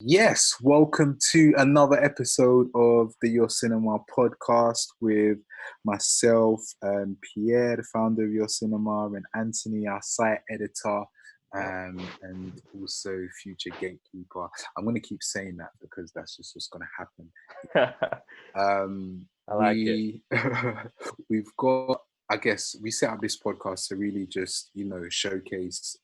Yes, welcome to another episode of the Your Cinema podcast with myself and Pierre, the founder of Your Cinema, and Anthony, our site editor, and also future gatekeeper. I'm going to keep saying that because that's just what's going to happen. I like it. We we've got. I guess we set up this podcast to really just showcase.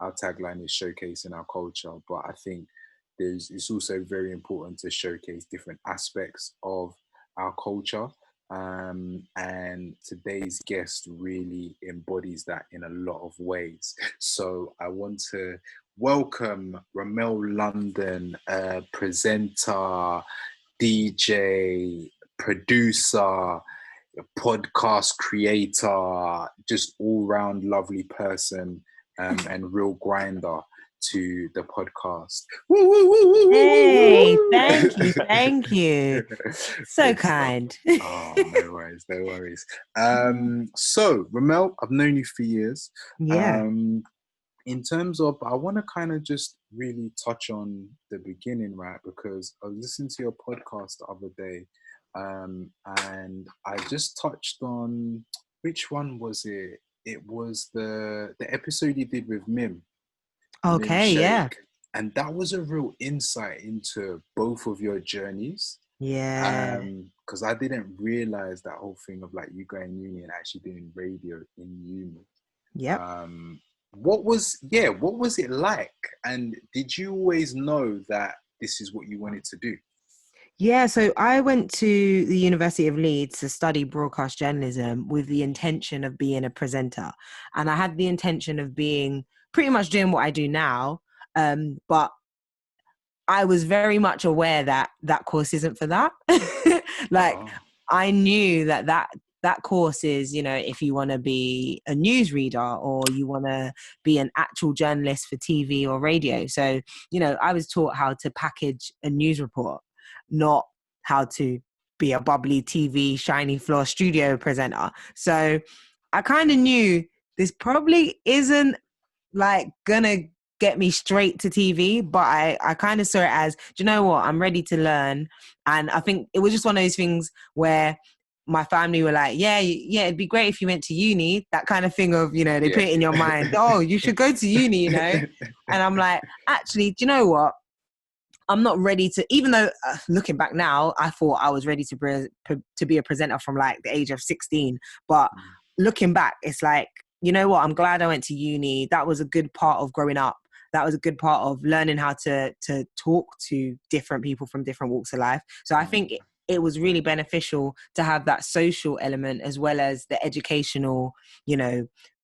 Our tagline is showcasing our culture, but I think it's also very important to showcase different aspects of our culture. And today's guest really embodies that in a lot of ways. So I want to welcome Remel London, presenter, DJ, producer, podcast creator, just all-round lovely person, and real grinder to the podcast. Hey, thank you. So kind. Oh, no worries. So Remel, I've known you for years. Yeah. In terms of, I want to kind of just really touch on the beginning, right? Because I was listening to your podcast the other day, and I just touched on, which one was it? It was the episode you did with Mim. Okay, yeah. And that was a real insight into both of your journeys. Yeah. Because I didn't realize that whole thing of like you going uni and actually doing radio in uni. Yep. What was it like? And did you always know that this is what you wanted to do? Yeah, so I went to the University of Leeds to study broadcast journalism with the intention of being a presenter. And I had the intention of being pretty much doing what I do now. But I was very much aware that that course isn't for that. I knew that course is, if you want to be a newsreader or you want to be an actual journalist for TV or radio. So, I was taught how to package a news report, not how to be a bubbly TV, shiny floor studio presenter. So I kind of knew this probably isn't like gonna get me straight to TV, but I kind of saw it as, do you know what? I'm ready to learn. And I think it was just one of those things where my family were like, yeah, it'd be great if you went to uni, that kind of thing of, they put it in your mind, oh, you should go to uni, And I'm like, actually, do you know what? I'm not ready to, even though looking back now, I thought I was ready to be a presenter from like the age of 16. But looking back, it's like, you know what? I'm glad I went to uni. That was a good part of growing up. That was a good part of learning how to talk to different people from different walks of life. So I think it was really beneficial to have that social element as well as the educational,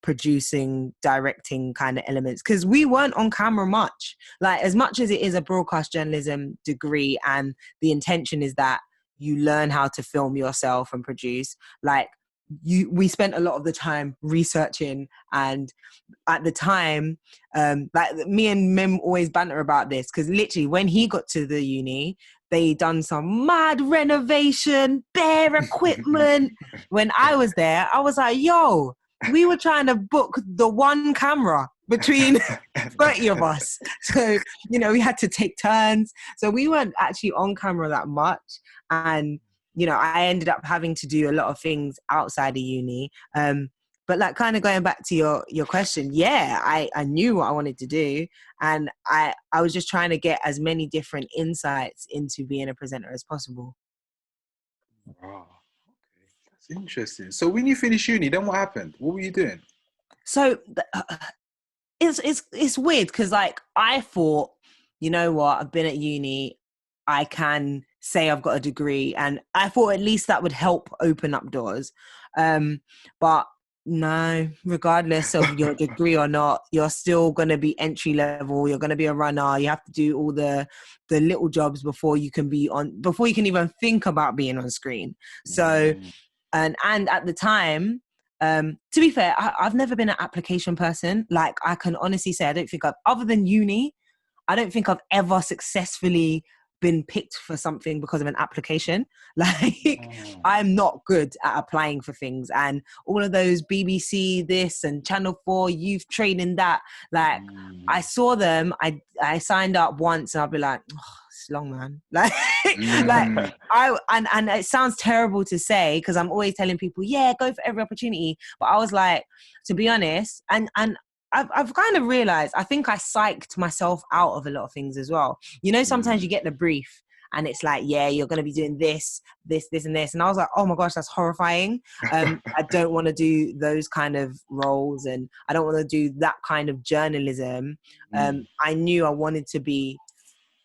producing, directing kind of elements, because we weren't on camera much. Like, as much as it is a broadcast journalism degree and the intention is that you learn how to film yourself and produce, like, we spent a lot of the time researching. And at the time, like, me and Mim always banter about this, because literally when he got to the uni, they done some mad renovation, bare equipment. When I was there, I was like, yo, we were trying to book the one camera between 30 of us. So, we had to take turns. So we weren't actually on camera that much. And, I ended up having to do a lot of things outside of uni. But like, kind of going back to your question, yeah, I knew what I wanted to do. And I was just trying to get as many different insights into being a presenter as possible. Wow. That's interesting. So when you finished uni, then what happened? What were you doing? So it's weird because, like, I thought, you know what, I've been at uni, I can say I've got a degree, and I thought at least that would help open up doors. But no, regardless of your degree or not, you're still going to be entry level. You're going to be a runner. You have to do all the little jobs before you can even think about being on screen. So, and at the time, to be fair, I've never been an application person. Like, I can honestly say, I don't think other than uni, I don't think I've ever successfully been picked for something because of an application. Like, I'm not good at applying for things, and all of those BBC this and Channel 4 youth training that, like, I saw them, I signed up once and I'll be like, oh, it's long, man. Like, like and it sounds terrible to say, because I'm always telling people, yeah, go for every opportunity. But I was like, to be honest, and I've kind of realized, I think I psyched myself out of a lot of things as well. You know, sometimes you get the brief and it's like, yeah, you're going to be doing this, and this. And I was like, oh my gosh, that's horrifying. I don't want to do those kind of roles, and I don't want to do that kind of journalism. I knew I wanted to be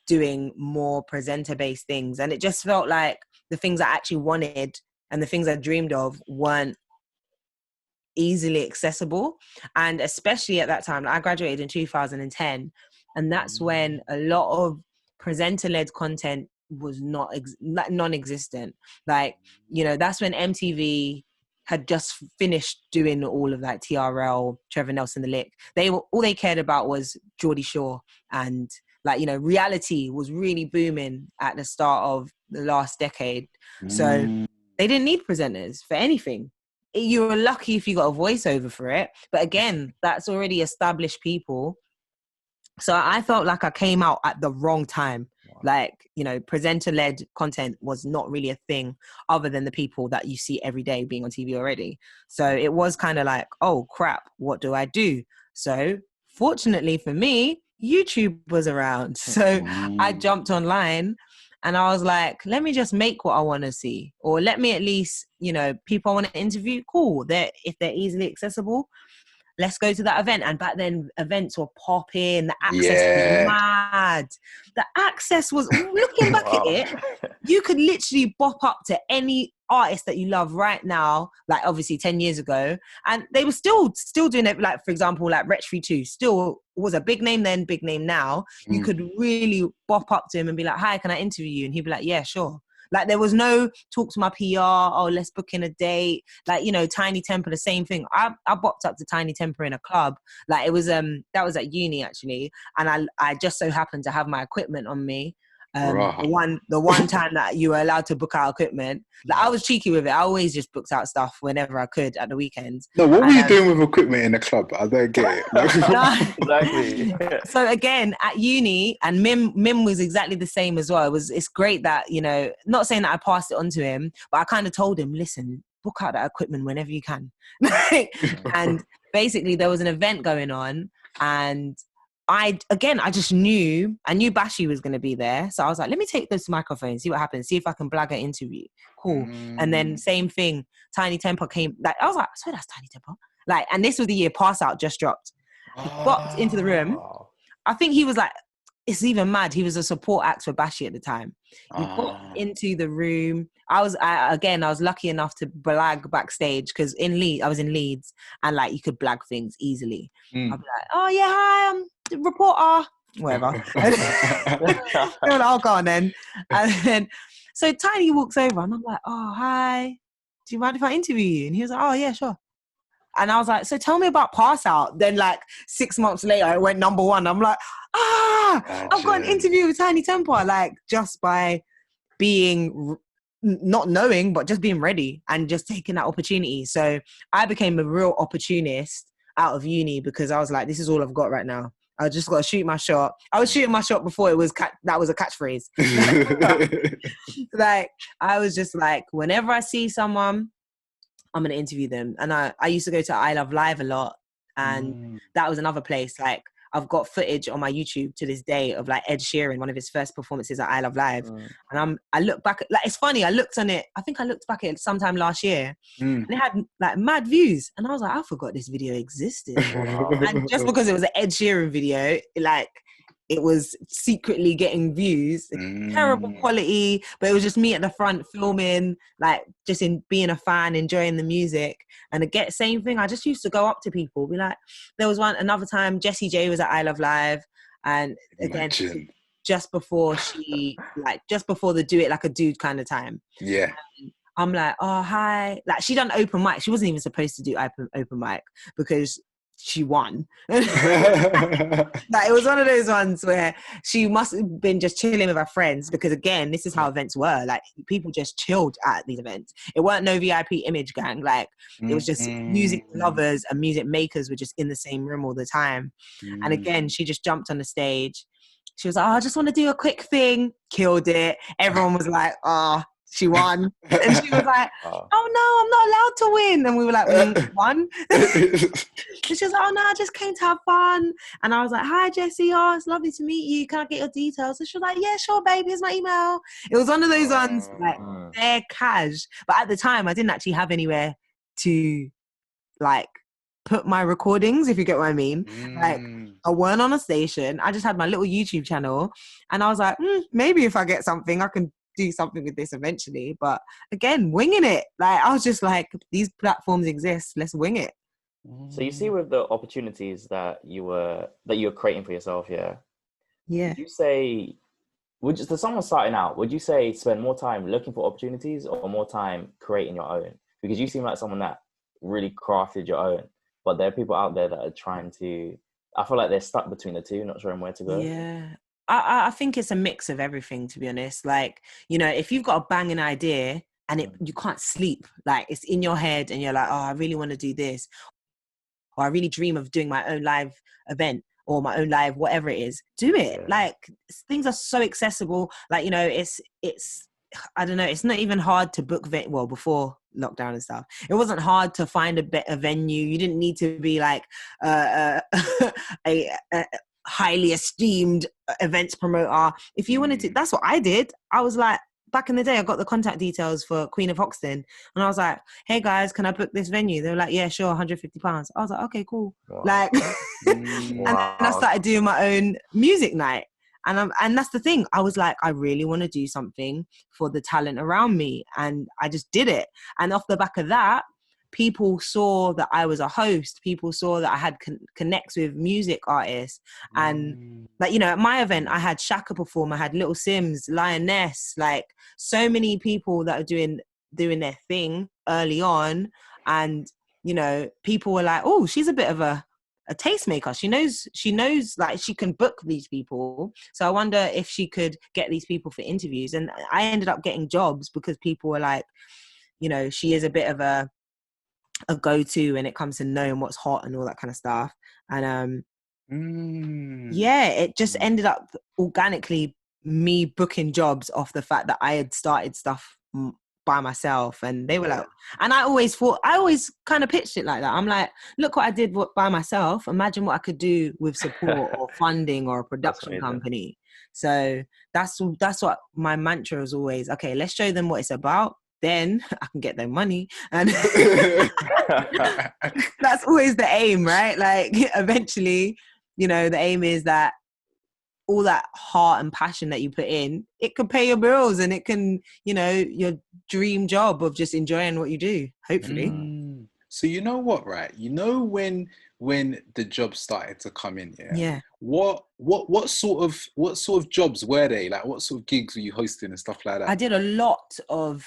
doing more presenter-based things. And it just felt like the things I actually wanted and the things I dreamed of weren't easily accessible. And especially at that time, I graduated in 2010, and that's when a lot of presenter-led content was non-existent. Like, you know, that's when MTV had just finished doing all of that TRL, Trevor Nelson, The Lick. All they cared about was Geordie Shore, and like, you know, reality was really booming at the start of the last decade. So they didn't need presenters for anything. You were lucky if you got a voiceover for it. But again, that's already established people. So I felt like I came out at the wrong time. Wow. Like, you know, presenter-led content was not really a thing other than the people that you see every day being on TV already. So it was kind of like, oh, crap, what do I do? So fortunately for me, YouTube was around. So I jumped online. And I was like, let me just make what I want to see. Or let me at least, you know, people I want to interview, cool. If they're easily accessible, let's go to that event. And back then, events were popping. The access was mad. The access was, looking back at it, you could literally bop up to any artist that you love right now, like obviously 10 years ago. And they were still doing it. Like, for example, like Wretch 2 still was a big name then, big name now. You could really bop up to him and be like, hi, can I interview you? And he'd be like, yeah, sure. Like, there was no talk to my PR, oh, let's book in a date. Like, you know, Tiny Temper, the same thing. I bopped up to Tiny Temper in a club. Like, it was, that was at uni actually. And I just so happened to have my equipment on me. The one time that you were allowed to book out equipment, like, I was cheeky with it. I always just booked out stuff whenever I could at the weekends. No, what were you doing with equipment in the club? I don't get it. Exactly. So again, at uni, and Mim was exactly the same as well. It's great that, you know, not saying that I passed it on to him, but I kind of told him, listen, book out that equipment whenever you can. And basically there was an event going on, and I just knew Bashi was going to be there. So I was like, let me take this microphone, see what happens, see if I can blag an interview. Cool. And then same thing, Tiny Temper came. Like, I was like, I swear that's Tiny Temper. Like, and this was the year Pass Out just dropped. He popped into the room. I think he was like, it's even mad. He was a support act for Bashi at the time. He popped into the room. I was lucky enough to blag backstage, because I was in Leeds, and like, you could blag things easily. I'd be like, oh yeah, hi, I'm the reporter, whatever. Oh, go on then. And then, so Tiny walks over, and I'm like, oh, hi, do you mind if I interview you? And he was like, oh yeah, sure. And I was like, so tell me about Pass Out. Then like 6 months later, it went number 1. I'm like, I've got an interview with Tiny Temper, like, just by being, not knowing, but just being ready and just taking that opportunity. So I became a real opportunist out of uni, because I was like, this is all I've got right now. I just got to shoot my shot. I was shooting my shot before it was that was a catchphrase. Like, I was just like, whenever I see someone, I'm going to interview them. And I used to go to I Love Live a lot. And that was another place. Like, I've got footage on my YouTube to this day of like Ed Sheeran, one of his first performances at I Love Live. And I look back at, like, it's funny, I looked on it, I think I looked back at it sometime last year, and it had like mad views. And I was like, I forgot this video existed. And just because it was an Ed Sheeran video, it was secretly getting views. Terrible quality, but it was just me at the front filming, like, just in being a fan, enjoying the music. And again, same thing, I just used to go up to people, be like, there was another time Jessie J was at I Love Live, and again, just before the Do It Like a Dude kind of time. Yeah. I'm like, oh, hi. Like, she done open mic. She wasn't even supposed to do open mic, because she won. Like, it was one of those ones where she must have been just chilling with her friends, because again, this is how events were. Like, people just chilled at these events. It weren't no VIP image gang. Like, it was just music lovers and music makers were just in the same room all the time. And again, she just jumped on the stage. She was like, oh, I just want to do a quick thing. Killed it. Everyone was like, oh, she won. And she was like, oh no, I'm not allowed to win. And we were like, won? And she was like, oh no, I just came to have fun. And I was like, hi Jessie, oh, it's lovely to meet you. Can I get your details? And she was like, yeah, sure, babe, here's my email. It was one of those ones, like, they're cash. But at the time, I didn't actually have anywhere to, like, put my recordings, if you get what I mean. Like, I weren't on a station. I just had my little YouTube channel. And I was like, maybe if I get something, I can do something with this eventually. But again, winging it. Like, I was just like, these platforms exist, let's wing it. So you see, with the opportunities that you were creating for yourself, would you say, to someone starting out, would you say spend more time looking for opportunities or more time creating your own? Because you seem like someone that really crafted your own, but there are people out there that are trying to, I feel like they're stuck between the two, not sure where to go. Yeah. I think it's a mix of everything, to be honest. Like, you know, if you've got a banging idea and you can't sleep, like, it's in your head and you're like, oh, I really want to do this, or I really dream of doing my own live event or my own live, whatever it is, do it. Yeah. Like, things are so accessible. Like, you know, it's, I don't know, it's not even hard to book, well, before lockdown and stuff, it wasn't hard to find a venue. You didn't need to be like a highly esteemed events promoter. If you wanted to, that's what I did. I was like, back in the day, I got the contact details for Queen of Hoxton, and I was like, hey guys, can I book this venue? They were like, yeah, sure, £150. I was like, okay, cool. Wow. Like, and then I started doing my own music night. And that's the thing. I was like, I really want to do something for the talent around me. And I just did it. And off the back of that, people saw that I was a host. People saw that I had connects with music artists. And like, you know, at my event, I had Shaka perform. I had Little Sims, Lioness, like so many people that are doing their thing early on. And, you know, people were like, oh, she's a bit of a tastemaker. She knows like she can book these people. So I wonder if she could get these people for interviews. And I ended up getting jobs because people were like, you know, she is a bit of a go-to when it comes to knowing what's hot and all that kind of stuff. And yeah, it just ended up organically me booking jobs off the fact that I had started stuff by myself. And they were like, and I always kind of pitched it like that. I'm like, look what I did by myself. Imagine what I could do with support or funding or a production company. So that's what my mantra is always. Okay, let's show them what it's about. Then I can get their money. And that's always the aim, right? Like, eventually, you know, the aim is that all that heart and passion that you put in, it can pay your bills, and it can, you know, your dream job of just enjoying what you do, hopefully. So you know what, right? You know, when the jobs started to come in, what sort of jobs were they? Like, what sort of gigs were you hosting and stuff like that? I did a lot of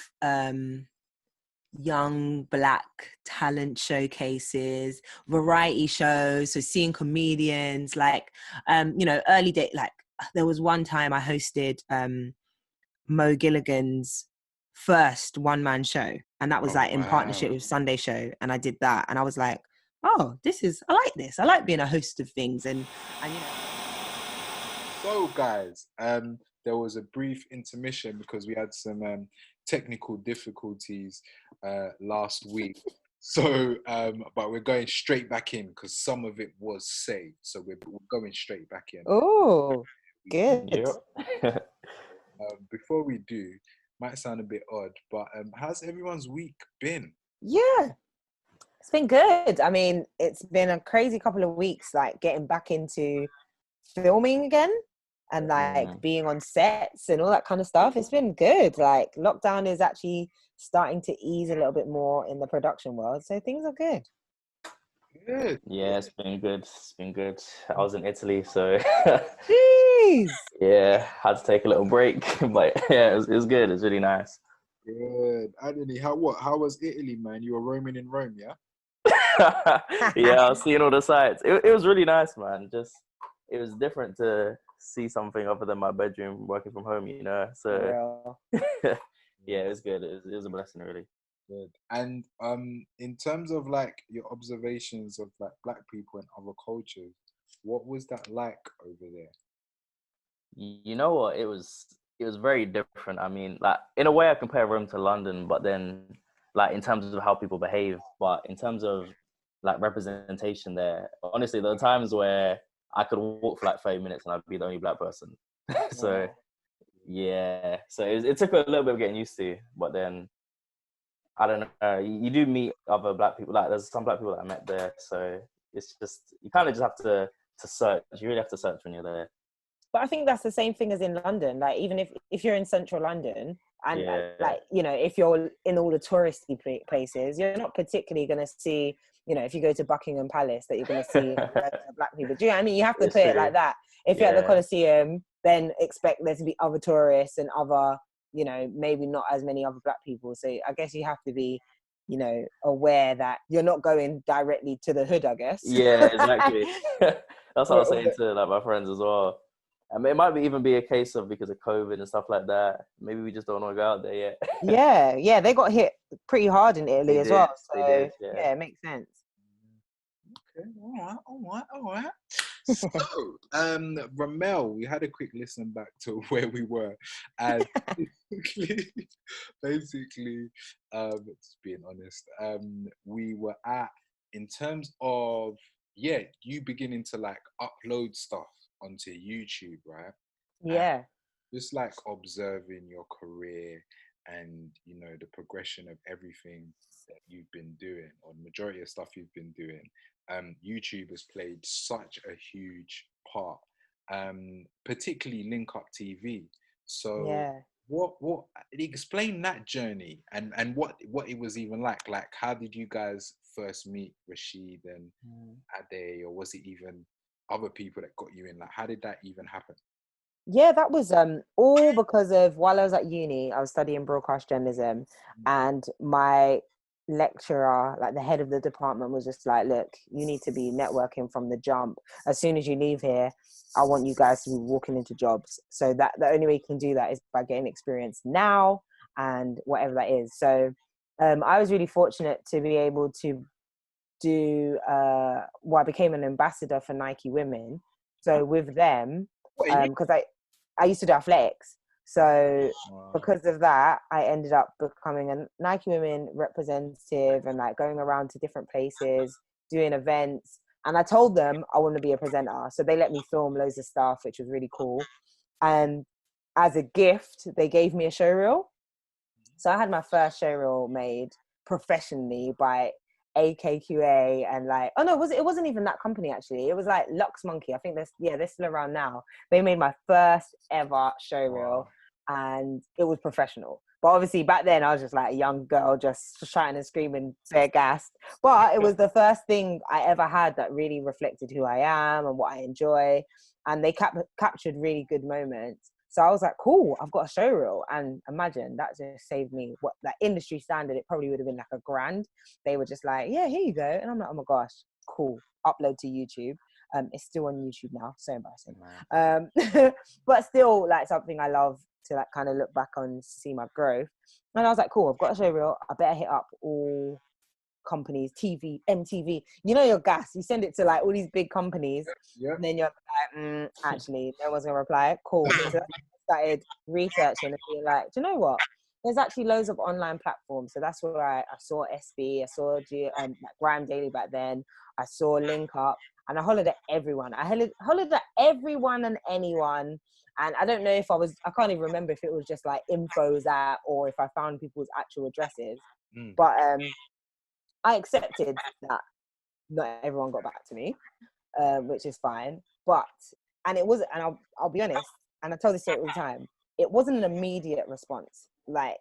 young Black talent showcases, variety shows, so seeing comedians, like, you know, early day. Like, there was one time I hosted Mo Gilligan's first one-man show, and that was in partnership with Sunday Show, and I did that, and I was like, oh, I like this. I like being a host of things, and you know. So guys, there was a brief intermission because we had some technical difficulties last week. So, but we're going straight back in because some of it was saved. So we're going straight back in. Oh, good. Before we do, might sound a bit odd, but how's everyone's week been? Yeah, it's been good. I mean, it's been a crazy couple of weeks, like getting back into filming again and like being on sets and all that kind of stuff. It's been good. Like, lockdown is actually starting to ease a little bit more in the production world, so things are good. Good. Yeah, it's been good. I was in Italy, so jeez. Yeah, had to take a little break, but yeah, it was good. It's really nice. Good. Anthony, how was Italy, man? You were roaming in Rome, yeah? Yeah, I was seeing all the sights. It was really nice, man. Just it was different to see something other than my bedroom working from home, you know. So yeah, it was good. It was a blessing, really. Good. And in terms of like your observations of like Black people and other cultures, what was that like over there? You know what? It was very different. I mean, like in a way, I compare Rome to London, but then like in terms of how people behave, but in terms of like representation there, honestly, there are times where I could walk for like 30 minutes and I'd be the only Black person. So yeah, so it took a little bit of getting used to, but then I don't know. You do meet other Black people. Like there's some Black people that I met there, so it's just you kind of just have to search. You really have to search when you're there. But I think that's the same thing as in London. Like even if you're in central London and like, you know, if you're in all the touristy places, you're not particularly going to see, you know, if you go to Buckingham Palace that you're going to see Black people. Do you know what I mean? You have to put it like that. If you're at the Colosseum, then expect there to be other tourists and other, you know, maybe not as many other Black people. So I guess you have to be, you know, aware that you're not going directly to the hood, I guess. Yeah, exactly. That's what I was saying to like my friends as well. I mean, it might even be a case of because of COVID and stuff like that. Maybe we just don't want to go out there yet. Yeah, they got hit pretty hard in Italy as well. So they did, yeah, it makes sense. Okay, all right. So, Remel, we had a quick listen back to where we were, and basically, just being honest, we were at in terms of you beginning to like upload stuff onto YouTube, right? Yeah. And just like observing your career and you know the progression of everything that you've been doing, or the majority of stuff you've been doing. YouTube has played such a huge part, particularly Link Up TV. So what explain that journey and what it was even like? Like how did you guys first meet Rashid and Ade, or was it even other people that got you in? Like how did that even happen? Yeah, that was all because of while I was at uni, I was studying broadcast journalism, and my lecturer, like the head of the department, was just like, look, you need to be networking from the jump. As soon as you leave here, I want you guys to be walking into jobs. So that the only way you can do that is by getting experience now and whatever that is. So I was really fortunate to be able to do I became an ambassador for Nike Women. So with them, because I used to do athletics. So because of that, I ended up becoming a Nike Women representative and like going around to different places, doing events. And I told them I want to be a presenter. So they let me film loads of stuff, which was really cool. And as a gift, they gave me a showreel. So I had my first showreel made professionally by AKQA and like, oh no, it wasn't even that company actually. It was like Lux Monkey. I think they're still around now. They made my first ever showreel and it was professional. But obviously back then I was just like a young girl just shouting and screaming, bare gassed. But it was the first thing I ever had that really reflected who I am and what I enjoy. And they captured really good moments. So I was like, cool, I've got a showreel. And imagine that just saved me what that industry standard, it probably would have been like $1,000. They were just like, yeah, here you go. And I'm like, oh my gosh, cool. Upload to YouTube. It's still on YouTube now. So embarrassing. But still like something I love to like kind of look back on to see my growth. And I was like, cool, I've got a showreel. I better hit up all companies, TV, MTV, you know, your gas, you send it to like all these big companies, and then you're like, actually, no one's gonna reply. Cool. So I started researching and being like, do you know what? There's actually loads of online platforms. So that's where I saw SB, I saw Grime Daily back then, I saw Link Up, and I hollered at everyone. I hollered at everyone and anyone. And I don't know if I can't even remember if it was just like infos at, or if I found people's actual addresses. But I accepted that not everyone got back to me, which is fine. But, and it wasn't, and I'll be honest, and I tell this story all the time, it wasn't an immediate response. Like,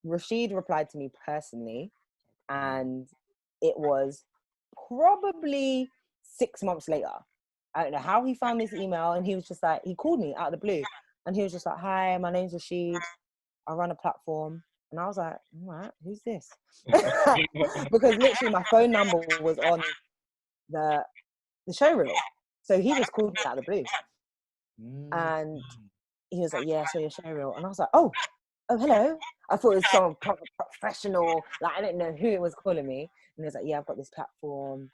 Rashid replied to me personally, and it was probably 6 months later. I don't know how he found this email, and he was just like, he called me out of the blue, and he was just like, hi, my name's Rashid. I run a platform. And I was like, all right, who's this? Because literally my phone number was on the show reel. So he just called me out of the blue. And he was like, yeah, I saw your show reel. And I was like, oh, hello. I thought it was some professional, like, I didn't know who it was calling me. And he was like, yeah, I've got this platform.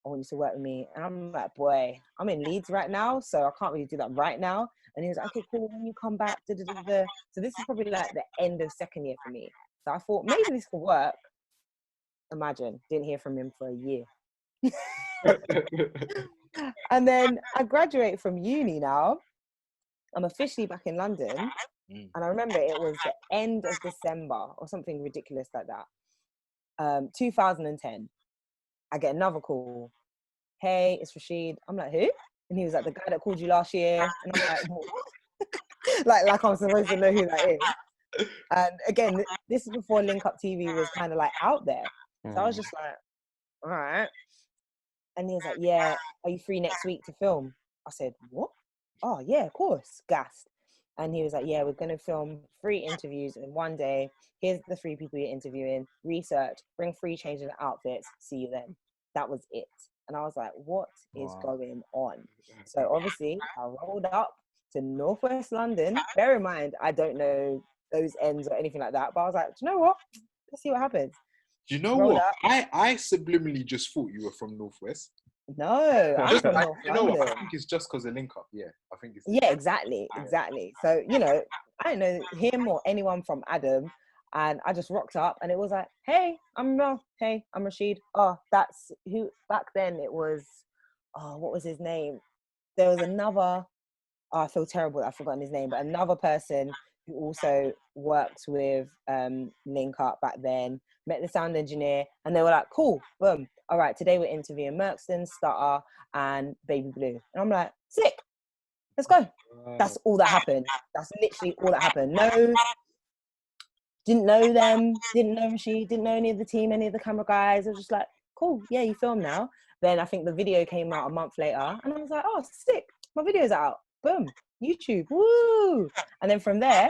I want you to work with me. And I'm like, boy, I'm in Leeds right now, so I can't really do that right now. And he was like, okay, cool, when you come back, So this is probably like the end of second year for me. So I thought maybe this could work. Imagine, didn't hear from him for a year. And then I graduate from uni now. I'm officially back in London. And I remember it was the end of December or something ridiculous like that. 2010. I get another call. Hey, it's Rashid. I'm like, who? And he was like, the guy that called you last year. And I'm like, what? like I'm supposed to know who that is. And again, this is before Link Up TV was kind of like out there. So I was just like, all right. And he was like, yeah, are you free next week to film? I said, what? Oh, yeah, of course. Gassed. And he was like, yeah, we're going to film 3 interviews in one day. Here's the 3 people you're interviewing. Research, bring 3 changes of outfits. See you then. That was it. And I was like, what is going on? So obviously, I rolled up to Northwest London. Bear in mind, I don't know those ends or anything like that. But I was like, do you know what? Let's see what happens. Do you know what? I subliminally just thought you were from Northwest. No, I'm from North London. I think it's just because of Link Up. Yeah, I think it's... Yeah, exactly. So, you know, I don't know him or anyone from Adam. And I just rocked up and it was like, hey, I'm Remel. Hey, I'm Rashid. Oh, that's who, back then it was, what was his name? There was another, I feel terrible that I've forgotten his name, but another person who also worked with Link Up back then, met the sound engineer, and they were like, cool, boom. All right, today we're interviewing Merkston, Stutter, and Baby Blue. And I'm like, sick, let's go. That's all that happened. That's literally all that happened. No, didn't know them, didn't know Rashid, didn't know any of the team, any of the camera guys. It was just like, cool, yeah, you film now. Then I think the video came out a month later, and I was like, oh, sick, my video's out. Boom, YouTube, woo! And then from there,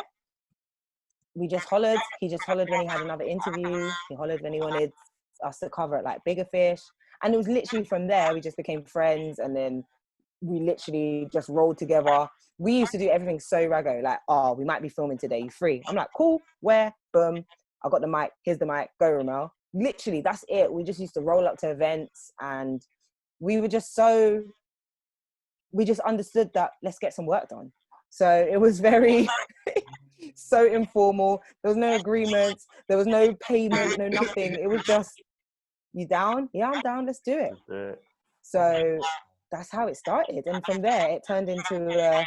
we just hollered. He just hollered when he had another interview. He hollered when he wanted us to cover it like Bigger Fish. And it was literally from there, we just became friends. And then we literally just rolled together. We used to do everything so raggo, like, oh, we might be filming today, you free? I'm like, cool, where? Boom, I got the mic, here's the mic, go Remel. Literally, that's it. We just used to roll up to events and we were just we just understood that let's get some work done. So it was very, so informal. There was no agreements. There was no payment, no nothing. It was just, you down? Yeah, I'm down. Let's do it. So that's how it started. And from there, it turned into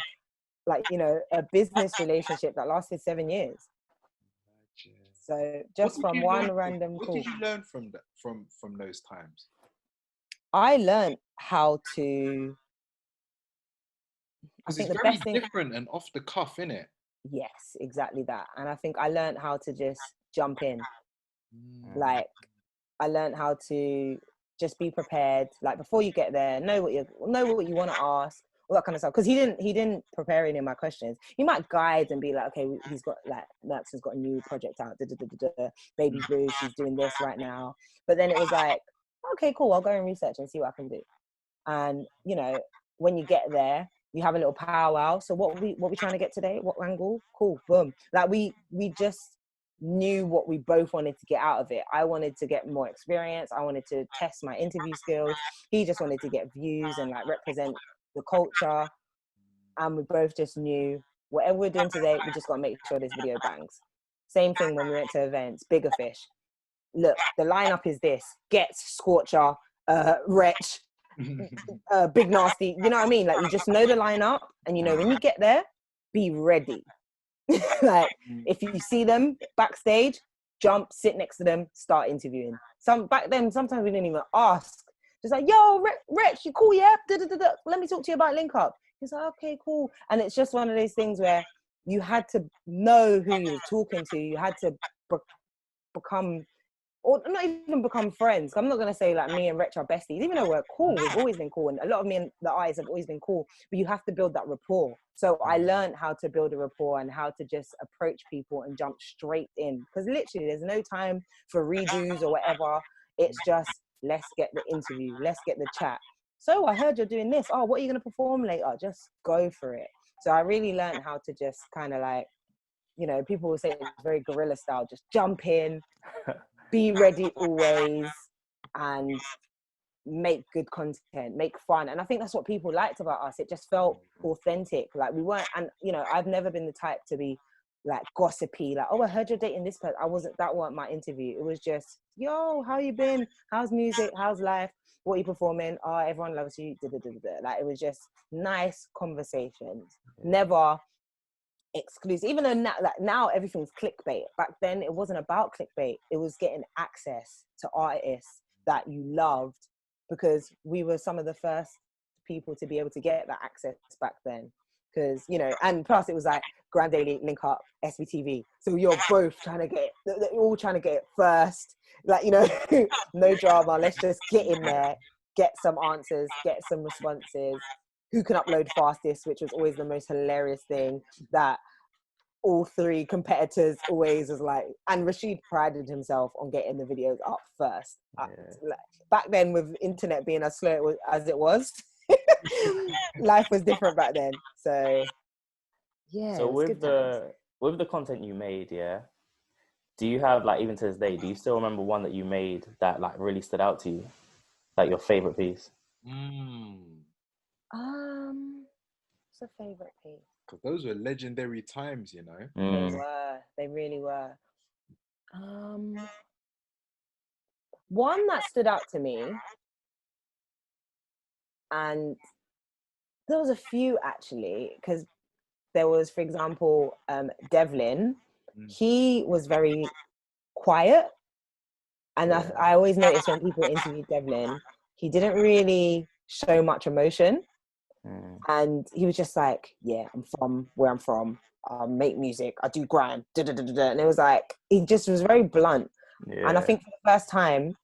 a business relationship that lasted 7 years. So just from one random call. What did you learn from that, from those times? I learned how to... Because it's very different and off the cuff, innit? Yes, exactly that. And I think I learned how to just jump in. Like, I learned how to just be prepared. Like, before you get there, know what you want to ask, all that kind of stuff. Because he didn't prepare any of my questions. He might guide and be like, okay, he's got, like, Merkson's got a new project out. Baby Blue, she's doing this right now. But then it was like, okay, cool, I'll go and research and see what I can do. And, you know, when you get there, you have a little powwow. So what we trying to get today? What angle? Cool, boom. Like we just knew what we both wanted to get out of it. I wanted to get more experience. I wanted to test my interview skills. He just wanted to get views and like represent the culture. And we both just knew whatever we're doing today, we just got to make sure this video bangs. Same thing when we went to events, Bigger Fish. Look, the lineup is this: Gets, Scorcher, Wretch, Big Nasty. You know what I mean? Like, you just know the lineup, and you know when you get there, be ready. Like, if you see them backstage, jump, sit next to them, start interviewing. Back then, sometimes we didn't even ask. Just like, yo, Wretch, you cool, yeah? Let me talk to you about Link Up. He's like, okay, cool. And it's just one of those things where you had to know who you were talking to. You had to become or not even become friends. I'm not going to say like me and Rich are besties, even though we're cool. We've always been cool. And a lot of me and the eyes have always been cool, but you have to build that rapport. So I learned how to build a rapport and how to just approach people and jump straight in. Because literally there's no time for redos or whatever. It's just, let's get the interview. Let's get the chat. So I heard you're doing this. Oh, what are you going to perform later? Just go for it. So I really learned how to just kind of like, you know, people will say it's very guerrilla style. Just jump in, be ready always, and make good content, make fun. And I think that's what people liked about us. It just felt authentic. Like we weren't, and you know, I've never been the type to be like gossipy, like, oh, I heard you're dating this person. That weren't my interview. It was just, yo, how you been? How's music? How's life? What are you performing? Oh, everyone loves you. Like, it was just nice conversations. Never exclusive, even though now everything's clickbait. Back then it wasn't about clickbait. It was getting access to artists that you loved, because we were some of the first people to be able to get that access back then. Because, you know, and plus it was like Grand Daily, Link Up, SBTV. So you're both trying to get, they're all trying to get it first. Like, you know, no drama. Let's just get in there, get some answers, get some responses. Who can upload fastest, which was always the most hilarious thing, that all three competitors always was like, and Rashid prided himself on getting the videos up first. Back then, with internet being as slow as it was, life was different back then. So yeah. So with the content you made, do you have, like, even to this day, do you still remember one that you made that like really stood out to you, like your favorite piece? What's a favorite piece? Because those were legendary times, you know. They were. They really were. One that stood out to me, and there was a few actually, because there was, for example, Devlin. He was very quiet, and I always noticed when people interviewed Devlin, he didn't really show much emotion. And he was just like, yeah, I'm from where I'm from. I make music. I do grind. And it was like, he just was very blunt. And I think for the first time,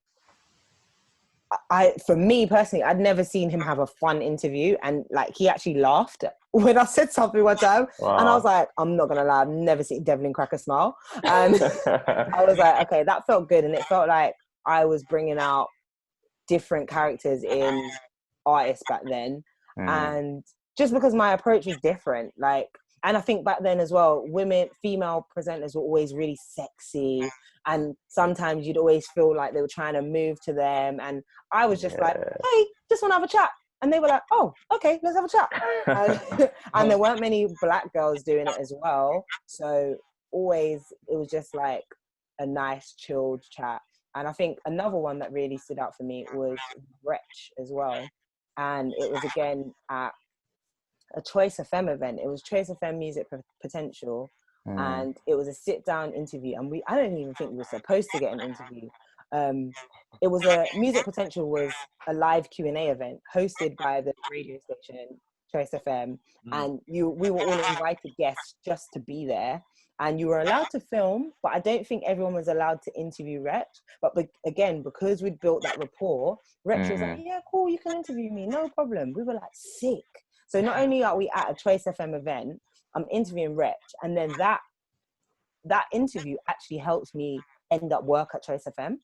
for me personally, I'd never seen him have a fun interview. And like, he actually laughed when I said something one time. Wow. And I was like, I'm not going to lie, I've never seen Devlin crack a smile. And I was like, okay, that felt good. And it felt like I was bringing out different characters in artists back then. And just because my approach was different, like, and I think back then as well, female presenters were always really sexy, and sometimes you'd always feel like they were trying to move to them, and I was just like, hey, just want to have a chat, and they were like, oh, okay, let's have a chat. And there weren't many black girls doing it as well, so always it was just like a nice chilled chat. And I think another one that really stood out for me was Wretch as well. And it was again at a Choice FM event. It was Choice FM Music Potential. And it was a sit-down interview. And I don't even think we were supposed to get an interview. It was Music Potential was a live Q&A event hosted by the radio station, Choice FM. And we were all invited guests just to be there. And you were allowed to film, but I don't think everyone was allowed to interview Wretch. But again, because we'd built that rapport, Wretch was like, yeah, cool, you can interview me, no problem. We were like, sick. So not only are we at a Choice FM event, I'm interviewing Wretch. And then that interview actually helps me end up work at Choice FM.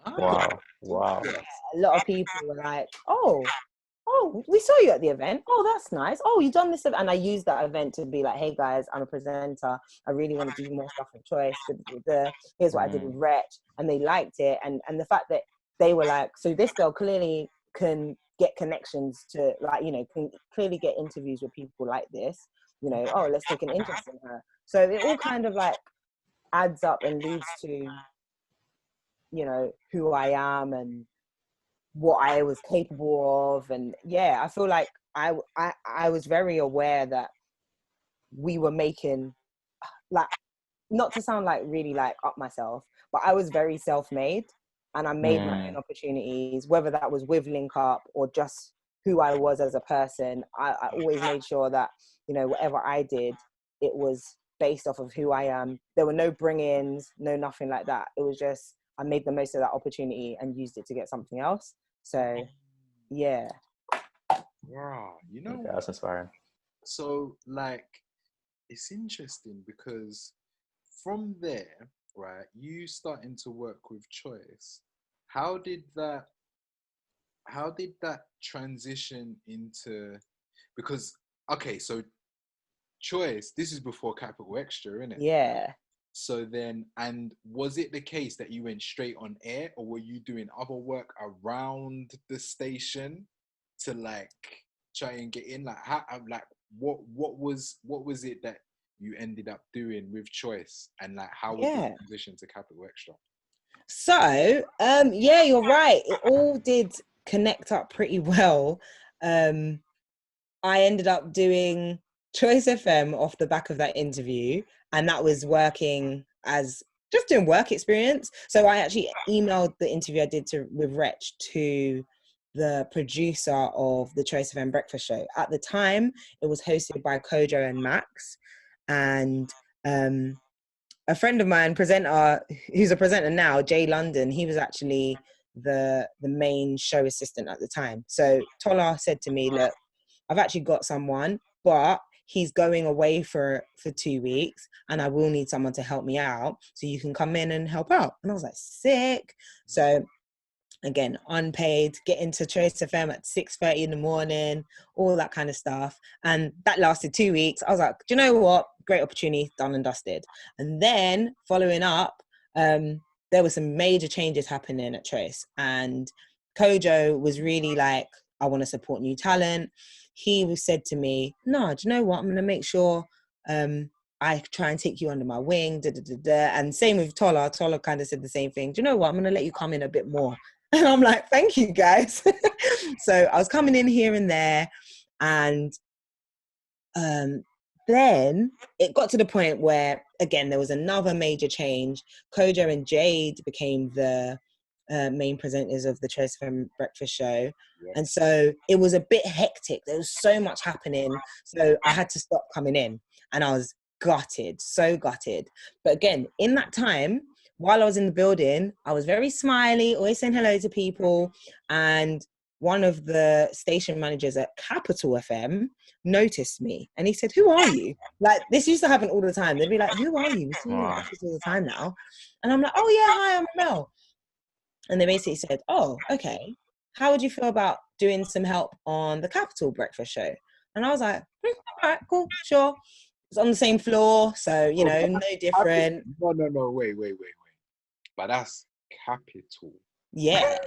Wow. Yeah, a lot of people were like, oh, we saw you at the event. Oh, that's nice. Oh, you done this event. And I used that event to be like, hey guys, I'm a presenter. I really want to do more stuff with Choice. Here's what I did with Wretch. And they liked it. And the fact that they were like, so this girl clearly can get connections to, like, you know, can clearly get interviews with people like this, you know, oh, let's take an interest in her. So it all kind of like adds up and leads to, you know, who I am and what I was capable of. And yeah, I feel like I was very aware that we were making, like, not to sound like really like up myself, but I was very self-made, and I made my own opportunities, whether that was with Link Up or just who I was as a person. I always made sure that, you know, whatever I did, it was based off of who I am. There were no bring-ins, no nothing like that. It was just, I made the most of that opportunity and used it to get something else. So, yeah. Wow, you know, Okay, that's inspiring. So, like, it's interesting because from there, right, you starting to work with Choice. How did that transition into, because okay, so Choice, this is before Capital Xtra, isn't it? Yeah. So then, and was it the case that you went straight on air, or were you doing other work around the station to like try and get in? Like, how, like, what was it that you ended up doing with Choice, and like, how was the transition to Capital Xtra? So, yeah, you're right. It all did connect up pretty well. I ended up doing Choice FM off the back of that interview, and that was working as just doing work experience. So I actually emailed the interview I did with Wretch to the producer of the Choice FM breakfast show. At the time, it was hosted by Kojo and Max, and a friend of mine, presenter, who's a presenter now, Jay London, he was actually the main show assistant at the time. So Tola said to me, look, I've actually got someone, but he's going away for 2 weeks and I will need someone to help me out. So you can come in and help out. And I was like, sick. So again, unpaid, get into Choice FM at 6:30 in the morning, all that kind of stuff. And that lasted 2 weeks. I was like, do you know what? Great opportunity, done and dusted. And then following up, there were some major changes happening at Choice. And Kojo was really like, I want to support new talent. He said to me, no, do you know what? I'm going to make sure I try and take you under my wing. And same with Tola. Tola kind of said the same thing. Do you know what? I'm going to let you come in a bit more. And I'm like, thank you, guys. So I was coming in here and there. And then it got to the point where, again, there was another major change. Kojo and Jade became the main presenters of the Choice FM breakfast show. Yeah. And so it was a bit hectic. There was so much happening. So I had to stop coming in. And I was gutted, so gutted. But again, in that time, while I was in the building, I was very smiley, always saying hello to people. And one of the station managers at Capital FM noticed me and he said, who are you? Like, this used to happen all the time. They'd be like, who are you? We see you in the office all the time now. And I'm like, oh yeah, hi, I'm Remel. And they basically said, oh, okay, how would you feel about doing some help on the Capital breakfast show? And I was like, all right, cool, sure. It's on the same floor, so, you know, no different. No, wait. But that's Capital. Yeah.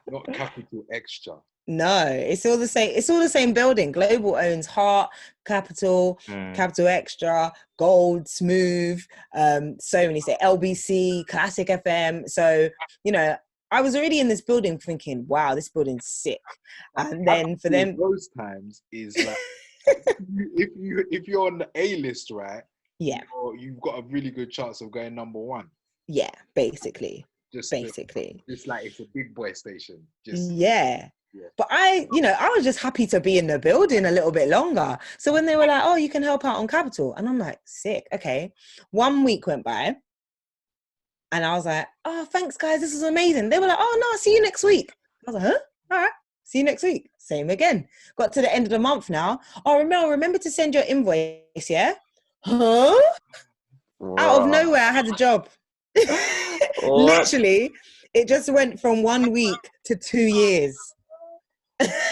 Not Capital Xtra. No, it's all the same. It's all the same building. Global owns Heart, Capital, Capital Xtra, Gold, Smooth, so many say LBC, Classic FM. So, you know, I was already in this building thinking, wow, this building's sick. And then for them, those times is like if you're on the A list, right? Yeah, you've got a really good chance of going number one. Yeah, basically. Just like it's a big boy station. Yeah. But I was just happy to be in the building a little bit longer. So when they were like, oh, you can help out on Capital. And I'm like, sick. Okay. 1 week went by. And I was like, oh, thanks, guys. This is amazing. They were like, oh, no, I'll see you next week. I was like, huh? All right. See you next week. Same again. Got to the end of the month now. Oh, Remel, remember to send your invoice, yeah? Huh? Wow. Out of nowhere, I had a job. Literally, it just went from 1 week to 2 years.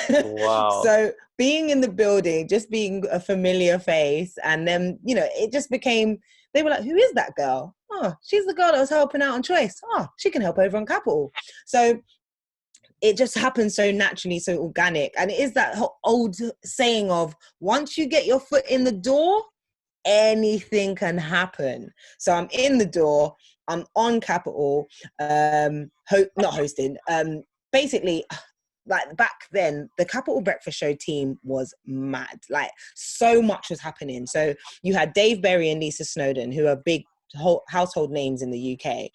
Wow. So being in the building, just being a familiar face, and then, you know, it just became, they were like, who is that girl? Oh, she's the girl that was helping out on Choice. Oh, she can help over on Capital. So it just happened so naturally, so organic. And it is that old saying of, once you get your foot in the door, anything can happen. So I'm in the door, I'm on Capital, not hosting. Basically, like back then, the Capital Breakfast Show team was mad. Like, so much was happening. So you had Dave Berry and Lisa Snowdon, who are big household names in the UK.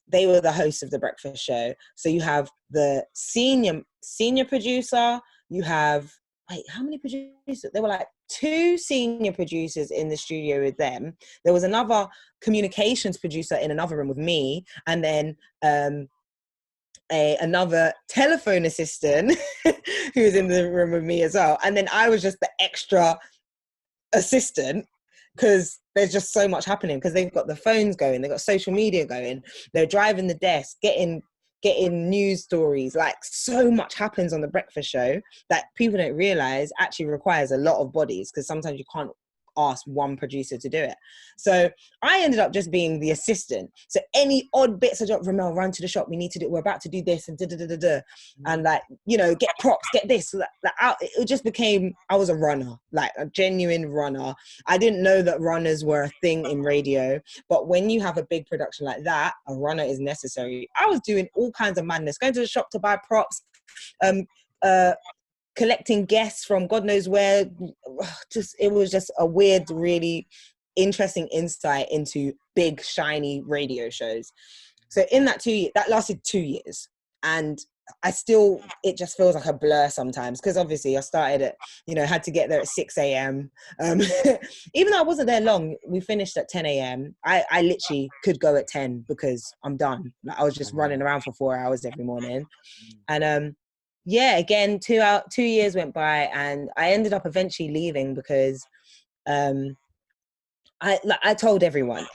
They were the hosts of the breakfast show. So you have the senior producer, you have wait, how many producers? There were like 2 senior producers in the studio with them. There was another communications producer in another room with me, and then another telephone assistant who was in the room with me as well. And then I was just the extra assistant, because there's just so much happening, because they've got the phones going, they've got social media going, they're driving the desk, getting news stories. Like, so much happens on the breakfast show that people don't realize actually requires a lot of bodies, because sometimes you can't ask one producer to do it. So I ended up just being the assistant. So any odd bits of job, Remel, run to the shop, we're about to do this, and and like, you know, get props, get this. It just became, I was a runner, like a genuine runner. I didn't know that runners were a thing in radio, but when you have a big production like that, a runner is necessary. I was doing all kinds of madness, going to the shop to buy props, collecting guests from God knows where. It was just a weird, really interesting insight into big, shiny radio shows. So in that 2 years, that lasted 2 years. And it just feels like a blur sometimes, because obviously I started at, had to get there at 6 a.m. Even though I wasn't there long, we finished at 10 a.m. I literally could go at 10 because I'm done. Like, I was just running around for 4 hours every morning. And yeah, again, 2 years went by, and I ended up eventually leaving because I told everyone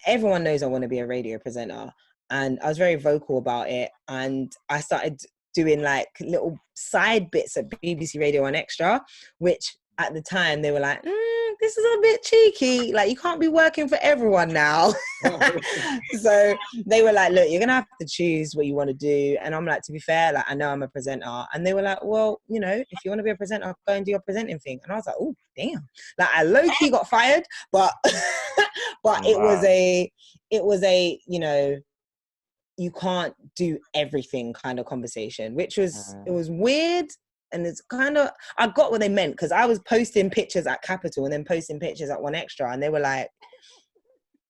knows I want to be a radio presenter, and I was very vocal about it. And I started doing like little side bits at BBC Radio 1 Extra, which at the time they were like, this is a bit cheeky. Like, you can't be working for everyone now. So they were like, look, you're going to have to choose what you want to do. And I'm like, to be fair, like, I know I'm a presenter. And they were like, well, if you want to be a presenter, go and do your presenting thing. And I was like, oh, damn. Like, I low-key got fired, but but it was a, you can't do everything kind of conversation, which was, it was weird. And it's kind of, I got what they meant, because I was posting pictures at Capital and then posting pictures at 1 Extra, and they were like,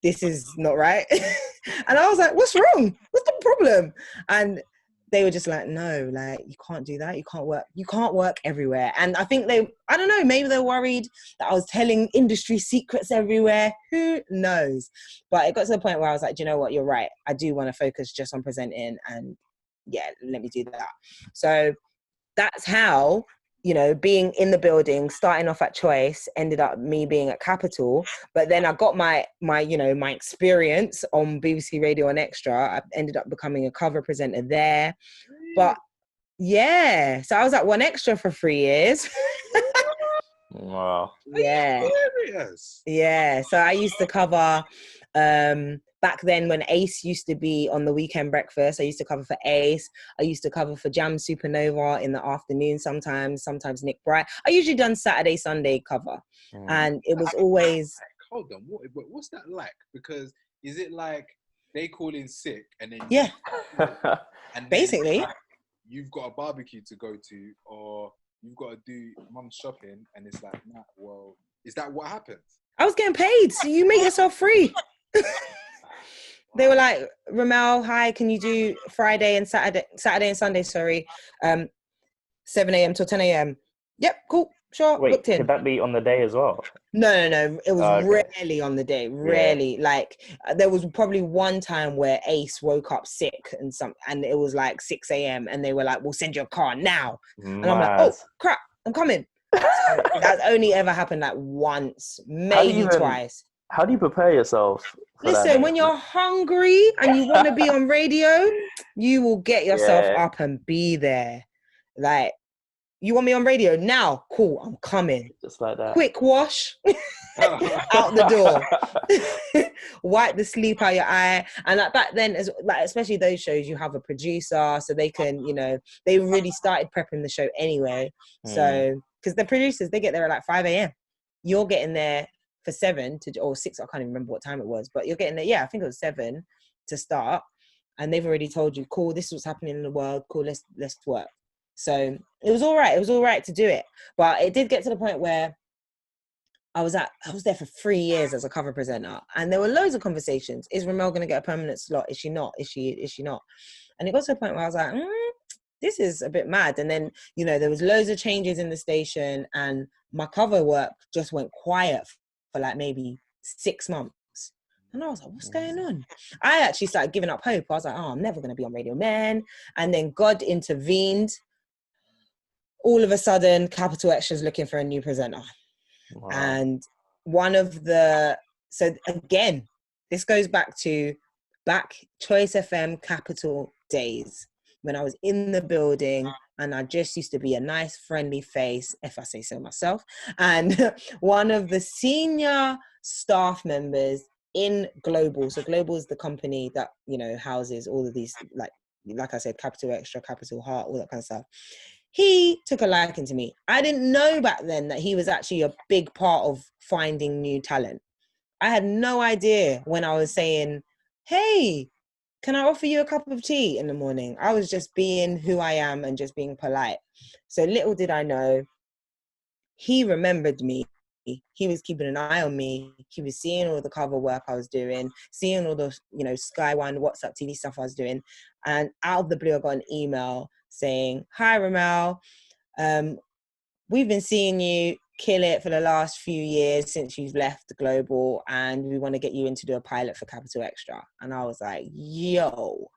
this is not right. And I was like, what's wrong? What's the problem? And they were just like, no, like, you can't do that. You can't work everywhere. And I think I don't know, maybe they're worried that I was telling industry secrets everywhere. Who knows? But it got to the point where I was like, do you know what? You're right. I do want to focus just on presenting, and yeah, let me do that. So that's how, being in the building, starting off at Choice, ended up me being at Capital. But then I got my experience on BBC Radio 1 Extra. I ended up becoming a cover presenter there. But yeah, so I was at 1 Extra for 3 years. Wow. Yeah. Yeah. So I used to cover, back then when Ace used to be on the weekend breakfast, I used to cover for Ace. I used to cover for Jam Supernova in the afternoon sometimes Nick Bright. I usually done Saturday, Sunday cover. And it was always... Hold on, what's that like? Because is it like they call in sick and then... Yeah. And basically. You've got a barbecue to go to, or you've got to do mum's shopping, and it's like, nah, well, is that what happens? I was getting paid, so you make yourself free. They were like, Remel, hi, can you do Friday and Saturday and Sunday, 7 a.m. till 10 a.m. Yep, cool, sure, Wait, booked in. could that be on the day as well? No. It was rarely on the day, rarely. Yeah. Like, there was probably one time where Ace woke up sick and it was like 6 a.m. and they were like, we'll send you a car now. And I'm like, oh, crap, I'm coming. So that's only ever happened like once, maybe twice. How do you prepare yourself? Listen, when you're hungry and you want to be on radio, you will get yourself up and be there. Like, you want me on radio now? Cool, I'm coming. Just like that. Quick wash, out the door. Wipe the sleep out your eye. And like back then, especially those shows, you have a producer, so they can, they really started prepping the show anyway. So, because the producers, they get there at like 5 a.m. You're getting there for 7 or 6, I can't even remember what time it was, but you're getting there, I think it was 7 to start, and they've already told you, cool, this is what's happening in the world, cool, let's work. So it was all right to do it, but it did get to the point where I was there for 3 years as a cover presenter, and there were loads of conversations. Is Remel going to get a permanent slot? Is she not? Is she not? And it got to a point where I was like, this is a bit mad. And then, you know, there was loads of changes in the station and my cover work just went quiet for like maybe 6 months. And I was like, what's going on? I actually started giving up hope. I was like, oh, I'm never going to be on Radio Men. And then God intervened. All of a sudden, Capital Xtra is looking for a new presenter. Wow. And so again, this goes back to Choice FM Capital days when I was in the building and I just used to be a nice, friendly face, if I say so myself. And one of the senior staff members in Global, so Global is the company that, you know, houses all of these, like I said, Capital Xtra, Capital Heart, all that kind of stuff. He took a liking to me. I didn't know back then that he was actually a big part of finding new talent. I had no idea when I was saying, hey, can I offer you a cup of tea in the morning? I was just being who I am and just being polite. So little did I know, he remembered me. He was keeping an eye on me. He was seeing all the cover work I was doing, seeing all the, you know, Sky One, WhatsApp TV stuff I was doing. And out of the blue, I got an email saying, hi, Remel. We've been seeing you kill it for the last few years since you've left Global, and we want to get you in to do a pilot for Capital Xtra. And I was like, yo,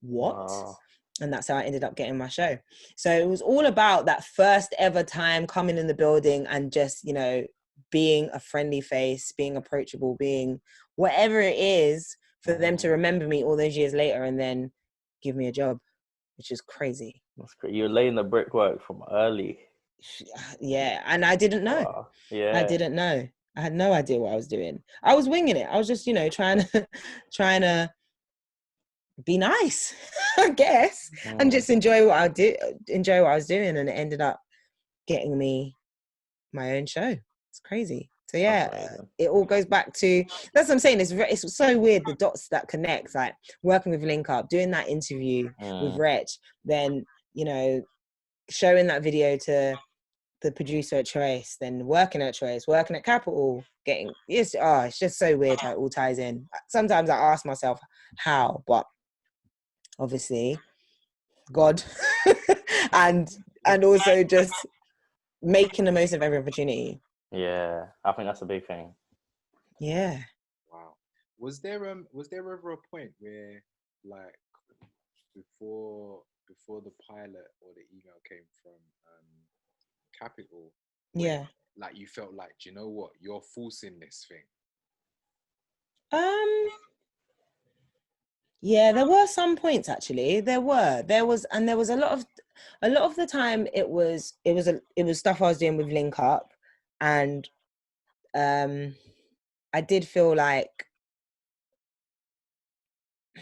what? Wow. And that's how I ended up getting my show. So it was all about that first ever time coming in the building and just, you know, being a friendly face, being approachable, being whatever it is for them to remember me all those years later and then give me a job, which is crazy. That's great. You're laying the brickwork from early. Yeah, and I didn't know. Wow. Yeah, I didn't know. I had no idea what I was doing. I was winging it. I was just, you know, trying to be nice, I guess, and just enjoy what I was doing, and it ended up getting me my own show. It's crazy. So yeah, it all goes back to, that's what I'm saying. It's so weird, the dots that connect, like working with Link Up, doing that interview with Wretch, then, you know, showing that video to the producer at Choice, then working at Choice, working at Capital, it's just so weird how it all ties in. Sometimes I ask myself how, but obviously God and also just making the most of every opportunity. Yeah, I think that's a big thing. Yeah. Wow. Was there ever a point where, like, before the pilot or the email came from Capital, yeah, like you felt like, do you know what, you're forcing this thing? Yeah, there were some points actually. There was a lot of the time it was stuff I was doing with Link Up, and I did feel like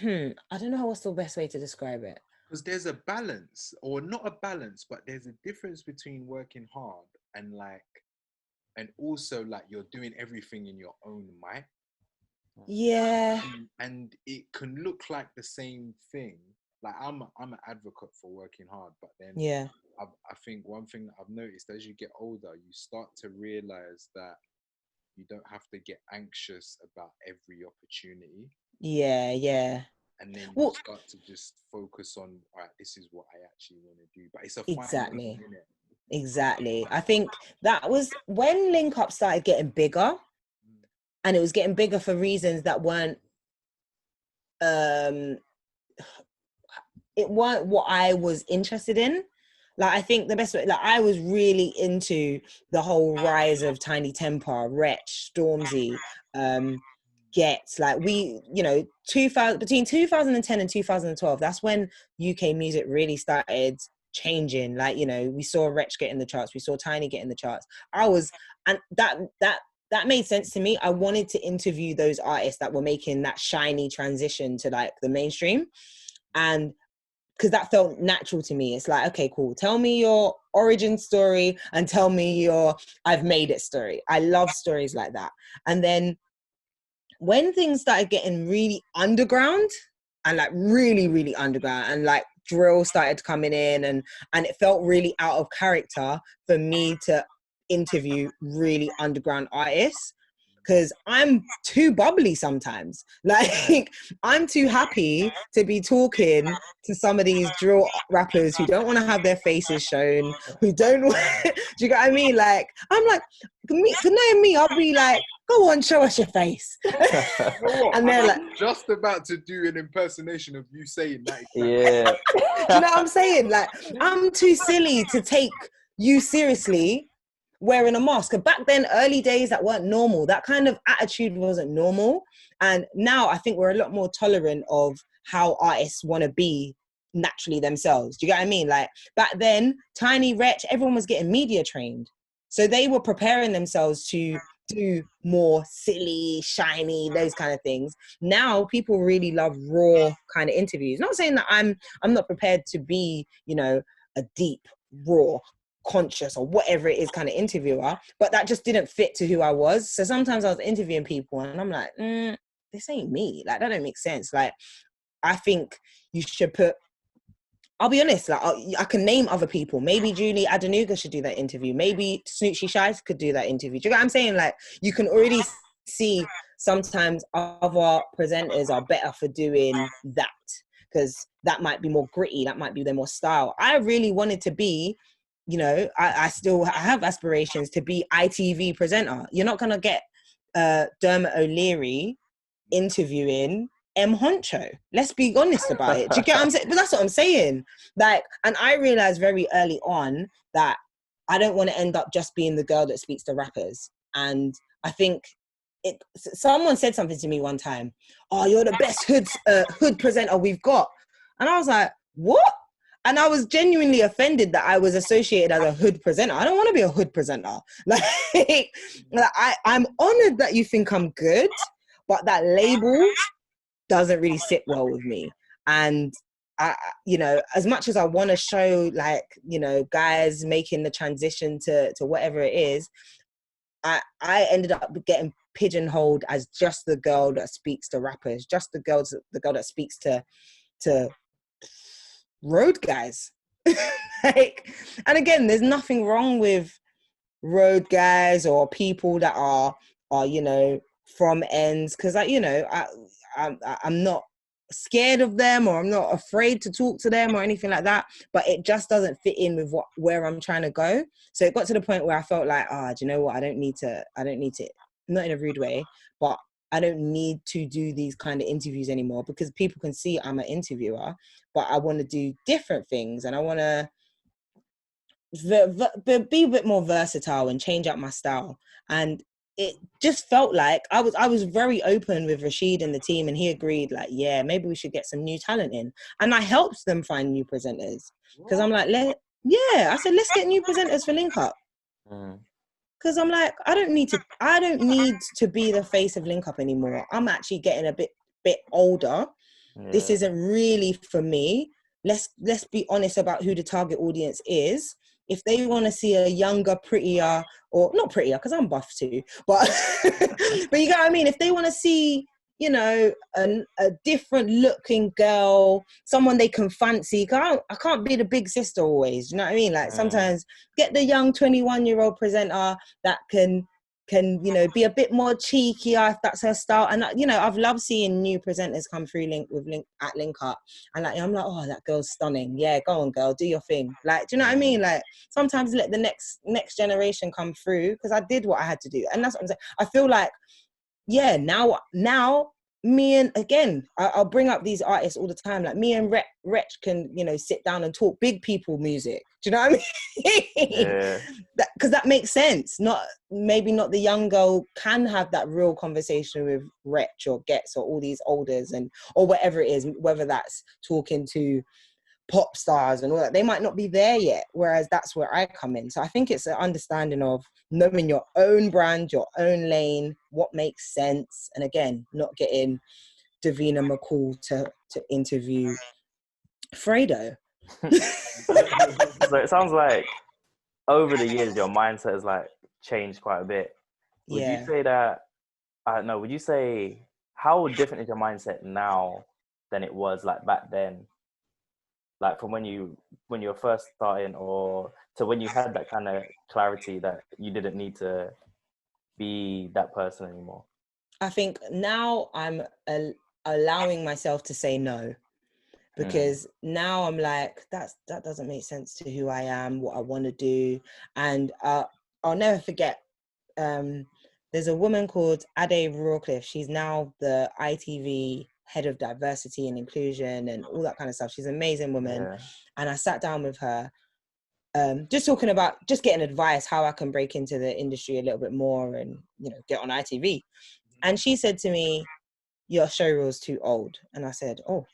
I don't know what's the best way to describe it. Because there's a balance, or not a balance, but there's a difference between working hard and also like you're doing everything in your own might. Yeah. And it can look like the same thing. Like I'm an advocate for working hard, but then yeah, I think one thing that I've noticed as you get older, you start to realize that you don't have to get anxious about every opportunity. Yeah, yeah. And then you start to just focus on, all right, this is what I actually want to do. But it's a fine line, isn't it? Exactly. I think that was when Link Up started getting bigger, and it was getting bigger for reasons that weren't it weren't what I was interested in. Like, I think the best way, like, I was really into the whole rise of Tiny Temper, Wretch, Stormzy, Gets, like, we, you know, between 2010 and 2012, that's when UK music really started changing. Like, you know, we saw Wretch get in the charts, we saw Tiny get in the charts. And that made sense to me. I wanted to interview those artists that were making that shiny transition to like the mainstream, and because that felt natural to me. It's like, okay, cool, tell me your origin story and tell me your I've made it story. I love stories like that. And then when things started getting really underground, and like really, really underground, and like drill started coming in, and it felt really out of character for me to interview really underground artists, because I'm too bubbly sometimes. Like, I'm too happy to be talking to some of these drill rappers who don't want to have their faces shown, who don't want, do you get what I mean? Like, I'm like, knowing me, I'll be like, go on, show us your face. And they're like, just about to do an impersonation of you saying that. Yeah. Do you know what I'm saying? Like, I'm too silly to take you seriously wearing a mask. And back then, early days, that weren't normal. That kind of attitude wasn't normal. And now I think we're a lot more tolerant of how artists want to be naturally themselves. Do you get what I mean? Like, back then, Tiny, Wretch, everyone was getting media trained. So they were preparing themselves to do more silly, shiny, those kind of things. Now people really love raw kind of interviews. Not saying that I'm not prepared to be, you know, a deep, raw, conscious or whatever it is kind of interviewer, but that just didn't fit to who I was. So sometimes I was interviewing people and I'm like, this ain't me. Like, that don't make sense. Like, I think you should put, I'll be honest, like, I can name other people. Maybe Julie Adenuga should do that interview. Maybe Snoochie Shice could do that interview. Do you get what I'm saying? Like, you can already see sometimes other presenters are better for doing that, because that might be more gritty. That might be their more style. I really wanted to be, you know, I have aspirations to be ITV presenter. You're not going to get Dermot O'Leary interviewing M Honcho. Let's be honest about it. Do you get what I'm saying? But that's what I'm saying. Like, and I realized very early on that I don't want to end up just being the girl that speaks to rappers. And I think someone said something to me one time, oh, you're the best hood presenter we've got. And I was like, what? And I was genuinely offended that I was associated as a hood presenter. I don't want to be a hood presenter. Like I'm honored that you think I'm good, but that label doesn't really sit well with me. And I, you know, as much as I want to show, like, you know, guys making the transition to whatever it is, I ended up getting pigeonholed as just the girl that speaks to rappers, just the girl that speaks to road guys. Like, and again, there's nothing wrong with road guys or people that are you know, from ends, because you know, I'm not scared of them, or I'm not afraid to talk to them or anything like that, but it just doesn't fit in with where I'm trying to go. So it got to the point where I felt like, do you know what, I don't need to, not in a rude way, but I don't need to do these kind of interviews anymore, because people can see I'm an interviewer, but I want to do different things, and I want to be a bit more versatile and change up my style. And it just felt like I was very open with Rashid and the team, and he agreed, like, yeah, maybe we should get some new talent in. And I helped them find new presenters, because I'm like, I said, let's get new presenters for Link Up. Because I'm like, I don't need to be the face of Link Up anymore. I'm actually getting a bit older. Yeah. This isn't really for me. Let's be honest about who the target audience is. If they want to see a younger, prettier, or not prettier, because I'm buff too, but but you get what I mean? If they want to see, you know, a different looking girl, someone they can fancy, I can't be the big sister always, you know what I mean? Like, sometimes get the young 21-year-old presenter that can, you know, be a bit more cheeky if that's her style. And, you know, I've loved seeing new presenters come through at Link Up. And like, I'm like, oh, that girl's stunning. Yeah, go on, girl, do your thing. Like, do you know what I mean? Like, sometimes let the next generation come through, because I did what I had to do. And that's what I'm saying. I feel like, yeah, now me and, again, I'll bring up these artists all the time. Like, me and Wretch can, you know, sit down and talk big people music. Do you know what I mean? Yeah. Because that makes sense. Maybe not the young girl can have that real conversation with Wretch or Gets or all these olders, or whatever it is, whether that's talking to pop stars and all that. They might not be there yet, whereas that's where I come in. So I think it's an understanding of knowing your own brand, your own lane, what makes sense, and again, not getting Davina McCall to interview Fredo. So it sounds like over the years your mindset has like changed quite a bit. Would you say that, I don't know, would you say, how different is your mindset now than it was like back then? Like, from when you were first starting, or to when you had that kind of clarity that you didn't need to be that person anymore? I think now I'm allowing myself to say no, because now I'm like, that doesn't make sense to who I am, what I want to do. And I'll never forget, there's a woman called Ade Rawcliffe. She's now the ITV head of diversity and inclusion and all that kind of stuff. She's an amazing woman. Yeah. And I sat down with her, just talking about, just getting advice, how I can break into the industry a little bit more and, you know, get on ITV. And she said to me, your showreel's too old. And I said, oh,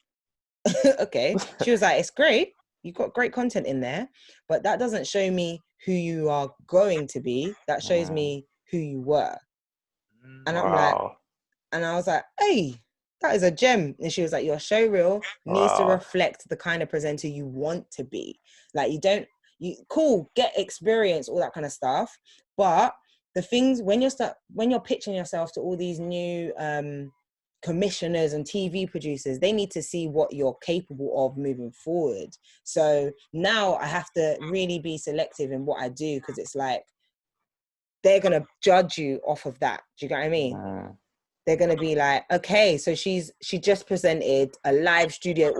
okay. She was like, it's great. You've got great content in there, but that doesn't show me who you are going to be. That shows me who you were. And I'm like, and I was like, hey, that is a gem. And she was like, your showreel needs to reflect the kind of presenter you want to be. Like, cool, get experience, all that kind of stuff. But the things, when you're pitching yourself to all these new commissioners and TV producers, they need to see what you're capable of moving forward. So now I have to really be selective in what I do, because it's like, they're going to judge you off of that. Do you get what I mean? They're going to be like, okay, so she just presented a live studio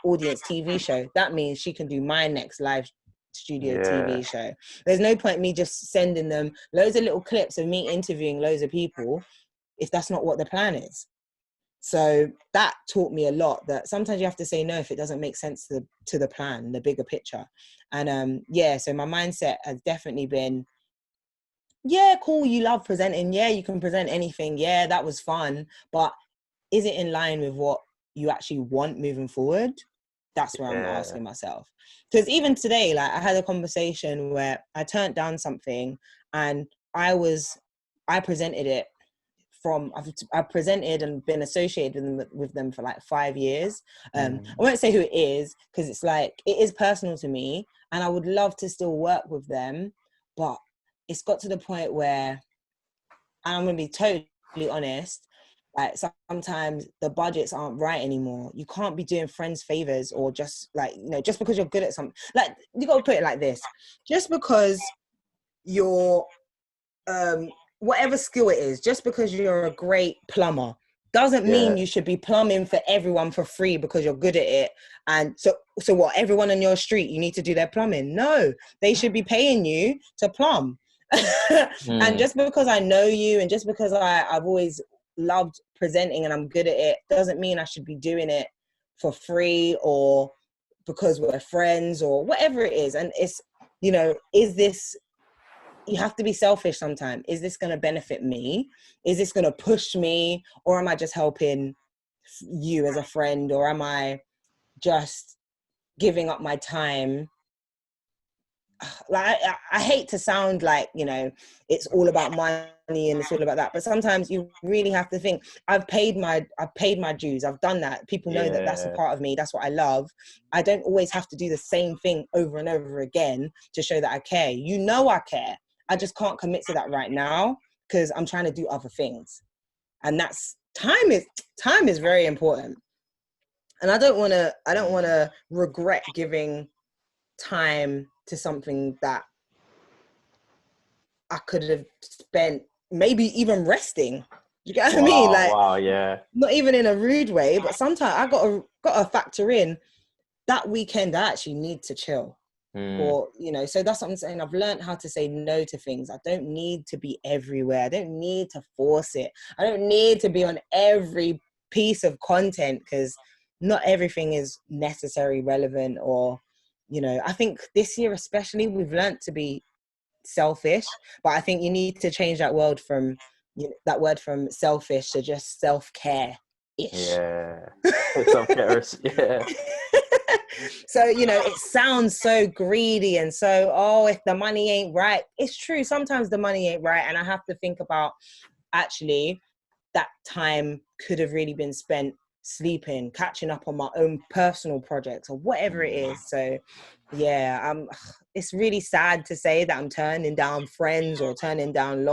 audience TV show. That means she can do my next live studio TV show. There's no point me just sending them loads of little clips of me interviewing loads of people if that's not what the plan is. So that taught me a lot, that sometimes you have to say no if it doesn't make sense to the plan, the bigger picture. And so my mindset has definitely been, yeah, cool, you love presenting. Yeah, you can present anything. Yeah, that was fun. But is it in line with what you actually want moving forward? That's where I'm asking myself. Because even today, like, I had a conversation where I turned down something, and I presented it I've presented and been associated with them for like 5 years. I won't say who it is, because it's like, it is personal to me, and I would love to still work with them, but it's got to the point where, and I'm going to be totally honest, like, sometimes the budgets aren't right anymore. You can't be doing friends favors, or just like, you know, just because you're good at something. Like, you got to put it like this: just because you're whatever skill it is, just because you're a great plumber doesn't mean you should be plumbing for everyone for free because you're good at it. And so what, everyone on your street, you need to do their plumbing? No, they should be paying you to plumb. And just because I know you, and just because I've always loved presenting and I'm good at it, doesn't mean I should be doing it for free, or because we're friends, or whatever it is. And it's, you know, you have to be selfish sometimes. Is this going to benefit me? Is this going to push me? Or am I just helping you as a friend? Or am I just giving up my time? Like, I hate to sound like, you know, it's all about money and it's all about that. But sometimes you really have to think, I've paid my dues. I've done that. People know that that's a part of me. That's what I love. I don't always have to do the same thing over and over again to show that I care. You know, I care. I just can't commit to that right now because I'm trying to do other things. And that's time is very important. And I don't want to regret giving time to something that I could have spent maybe even resting. You get what I mean? Like, not even in a rude way, but sometimes I got to factor in that weekend I actually need to chill. Or, you know, so that's what I'm saying. I've learned how to say no to things. I don't need to be everywhere. I don't need to force it. I don't need to be on every piece of content, because not everything is necessarily relevant. Or, you know, I think this year especially, we've learned to be selfish, but I think you need to change that word from selfish to just self-care-ish. Self-care. So, you know, it sounds so greedy and so, if the money ain't right. It's true, sometimes the money ain't right, and I have to think about, actually, that time could have really been spent sleeping, catching up on my own personal projects, or whatever it is. So yeah, it's really sad to say that I'm turning down friends or turning down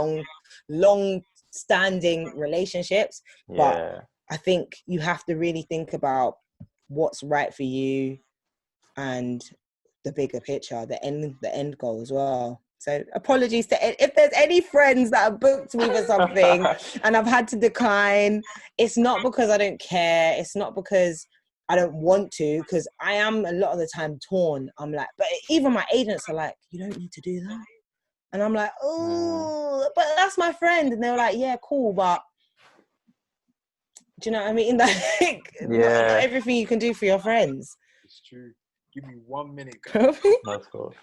long standing relationships, but I think you have to really think about what's right for you and the bigger picture, the end goal as well. So apologies to if there's any friends that have booked me for something and I've had to decline. It's not because I don't care. It's not because I don't want to, because I am a lot of the time torn. I'm like, but even my agents are like, you don't need to do that. And I'm like, oh, but that's my friend. And they were like, yeah, cool, but do you know what I mean? Like, not everything you can do for your friends. It's true. Give me 1 minute. That's cool.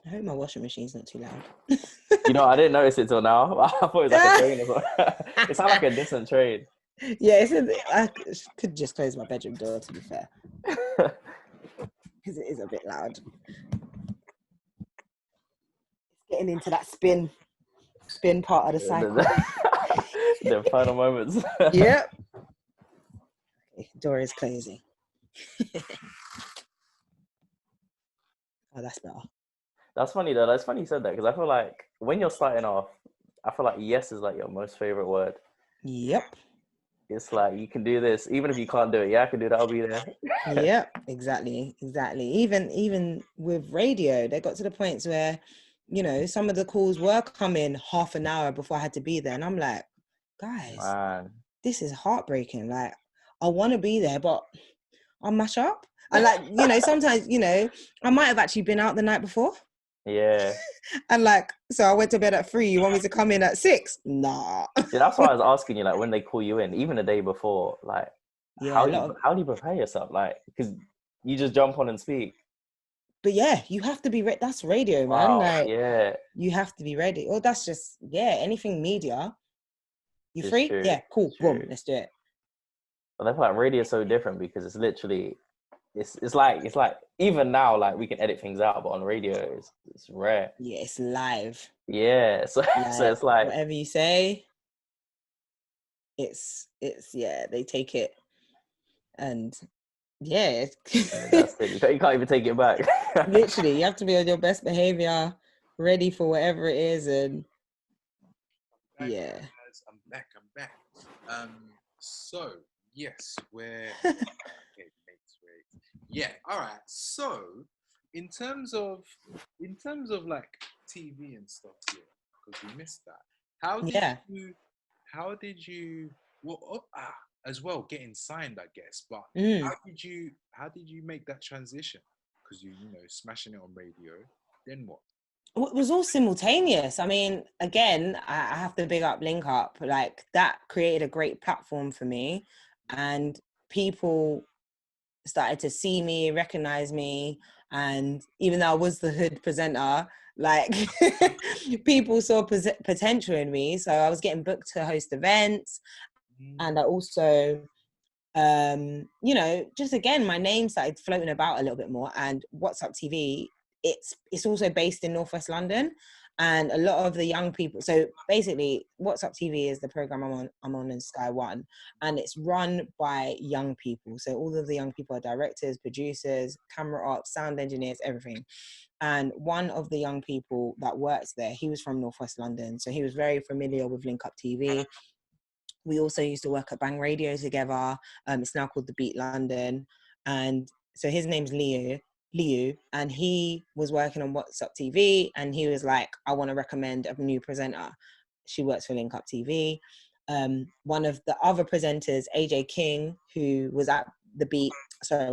I hope my washing machine's not too loud. You know, I didn't notice it till now. I thought it was like a train as well. It sounded like a distant train. Yeah, I could just close my bedroom door, to be fair. Because it is a bit loud. It's getting into that spin part of the cycle. The final moments. Yep. Okay, door is closing. Oh, that's better. That's funny though. That's funny you said that, because I feel like when you're starting off, I feel like yes is like your most favorite word. Yep. It's like, you can do this, even if you can't do it. Yeah, I can do that. I'll be there. Yep, exactly. Even with radio, they got to the points where, you know, some of the calls were coming half an hour before I had to be there, and I'm like, guys, Man. This is heartbreaking. Like, I want to be there, but I'll mash up. And like, you know, sometimes, you know, I might have actually been out the night before. Yeah. And like, so I went to bed at 3. You want me to come in at 6? Nah. Yeah, that's why I was asking you, like, when they call you in, even the day before, like, how do you prepare yourself? Like, because you just jump on and speak. But yeah, you have to be ready. That's radio, man. Wow, like, yeah. You have to be ready. Well, that's just, anything media. You free? True. Yeah, cool. It's true. Boom, let's do it. But I feel like radio is so different, because it's literally, it's like even now, like, we can edit things out, but on radio it's rare. Yeah, it's live. Yeah, so so it's like whatever you say, it's they take it, and that's it. You can't even take it back. Literally, you have to be on your best behavior, ready for whatever it is, and I'm back. So yes, we're yeah. All right. So in terms of like TV and stuff, because we missed that. How did you as well getting signed, I guess, but how did you make that transition? Because you know, smashing it on radio, then what? It was all simultaneous. I mean, again, I have to big up Link Up. Like, that created a great platform for me, and people started to see me, recognize me, and even though I was the hood presenter, like people saw potential in me. So I was getting booked to host events, and I also, you know, just again, my name started floating about a little bit more. And What's Up TV, it's also based in Northwest London, and a lot of the young people. So basically, What's Up TV is the program I'm on in Sky One, and it's run by young people. So all of the young people are directors, producers, camera ops, sound engineers, everything. And one of the young people that works there, he was from Northwest London, so he was very familiar with Link Up TV. We also used to work at Bang Radio together. It's now called The Beat London, and so his name's Liu, and he was working on What's Up TV, and he was like, I want to recommend a new presenter. She works for Link Up TV. One of the other presenters, AJ King, who was at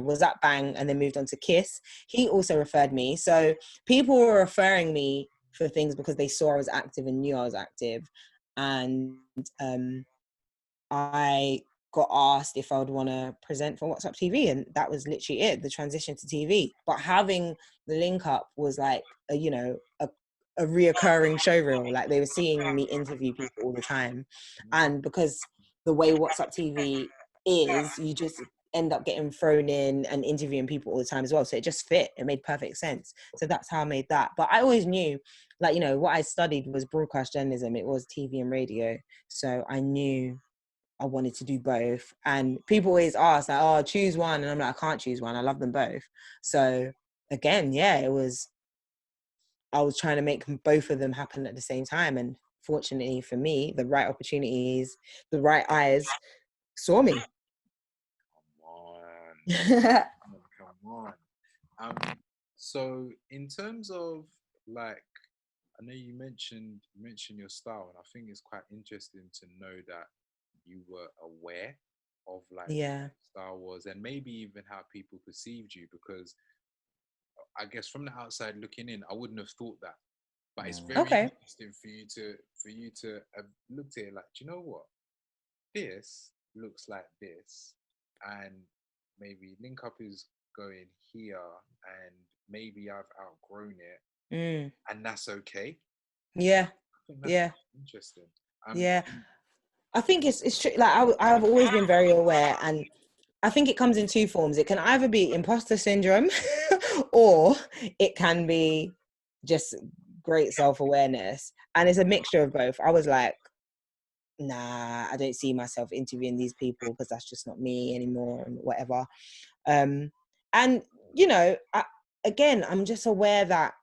was at Bang and then moved on to Kiss, he also referred me. So people were referring me for things because they saw I was active and knew I was active. And I got asked if I would want to present for What's Up TV, and that was literally it, the transition to TV. But having the Link Up was like a reoccurring showreel. Like, they were seeing me interview people all the time, and because the way What's Up TV is, you just end up getting thrown in and interviewing people all the time as well. So it just fit. It made perfect sense. So that's how I made that. But I always knew, like, you know, what I studied was broadcast journalism. It was TV and radio. So I knew I wanted to do both. And people always ask, like, oh, choose one. And I'm like, I can't choose one. I love them both. So again, I was trying to make both of them happen at the same time. And fortunately for me, the right opportunities, the right eyes saw me. Come on. So in terms of like, I know you mentioned your style, and I think it's quite interesting to know that you were aware of like what your style was, and maybe even how people perceived you, because I guess from the outside looking in, I wouldn't have thought that. But it's very interesting for you to have looked at it like, do you know what? This looks like this, and maybe Link Up is going here, and maybe I've outgrown it, and that's okay. Yeah, I think that's interesting. Yeah, I think it's true. Like I've always been very aware, and I think it comes in two forms. It can either be imposter syndrome, or it can be just great self-awareness, and it's a mixture of both. I was like, nah, I don't see myself interviewing these people because that's just not me anymore, and whatever. And you know, I'm just aware that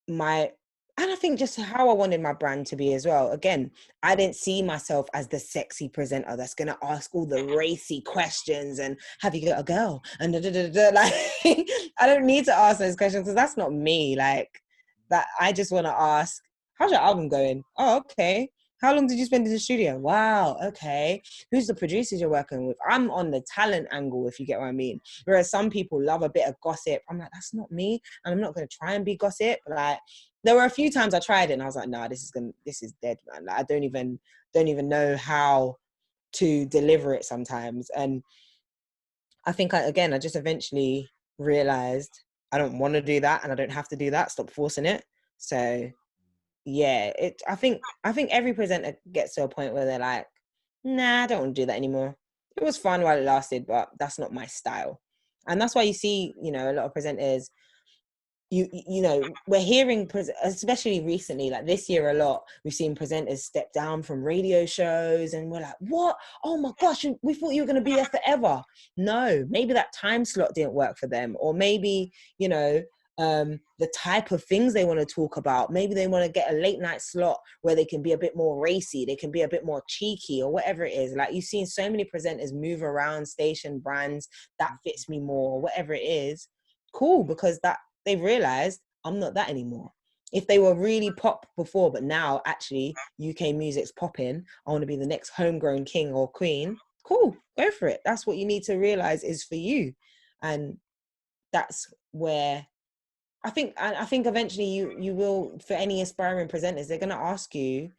and I think just how I wanted my brand to be as well. Again, I didn't see myself as the sexy presenter that's going to ask all the racy questions and have you got a girl? And like, I don't need to ask those questions because that's not me. Like, that I just want to ask, how's your album going? Oh, okay. How long did you spend in the studio? Wow, okay. Who's the producers you're working with? I'm on the talent angle, if you get what I mean. Whereas some people love a bit of gossip. I'm like, that's not me. And I'm not going to try and be gossip. Like, there were a few times I tried it and I was like, nah, this is dead, man. Like, I don't even know how to deliver it sometimes. And I think I just eventually realized I don't want to do that and I don't have to do that. Stop forcing it. So yeah, I think every presenter gets to a point where they're like, nah, I don't want to do that anymore. It was fun while it lasted, but that's not my style. And that's why you see, you know, a lot of presenters, you know, we're hearing, especially recently, like this year a lot, we've seen presenters step down from radio shows and we're like, what? Oh my gosh, we thought you were going to be there forever. No, maybe that time slot didn't work for them. Or maybe, you know, the type of things they want to talk about. Maybe they want to get a late night slot where they can be a bit more racy, they can be a bit more cheeky or whatever it is. Like you've seen so many presenters move around station brands, that fits me more, or whatever it is. Cool, because that they've realized I'm not that anymore. If they were really pop before, but now actually UK music's popping, I want to be the next homegrown king or queen. Cool, go for it. That's what you need to realize is for you. And that's where I think eventually you will, for any aspiring presenters, they're going to ask you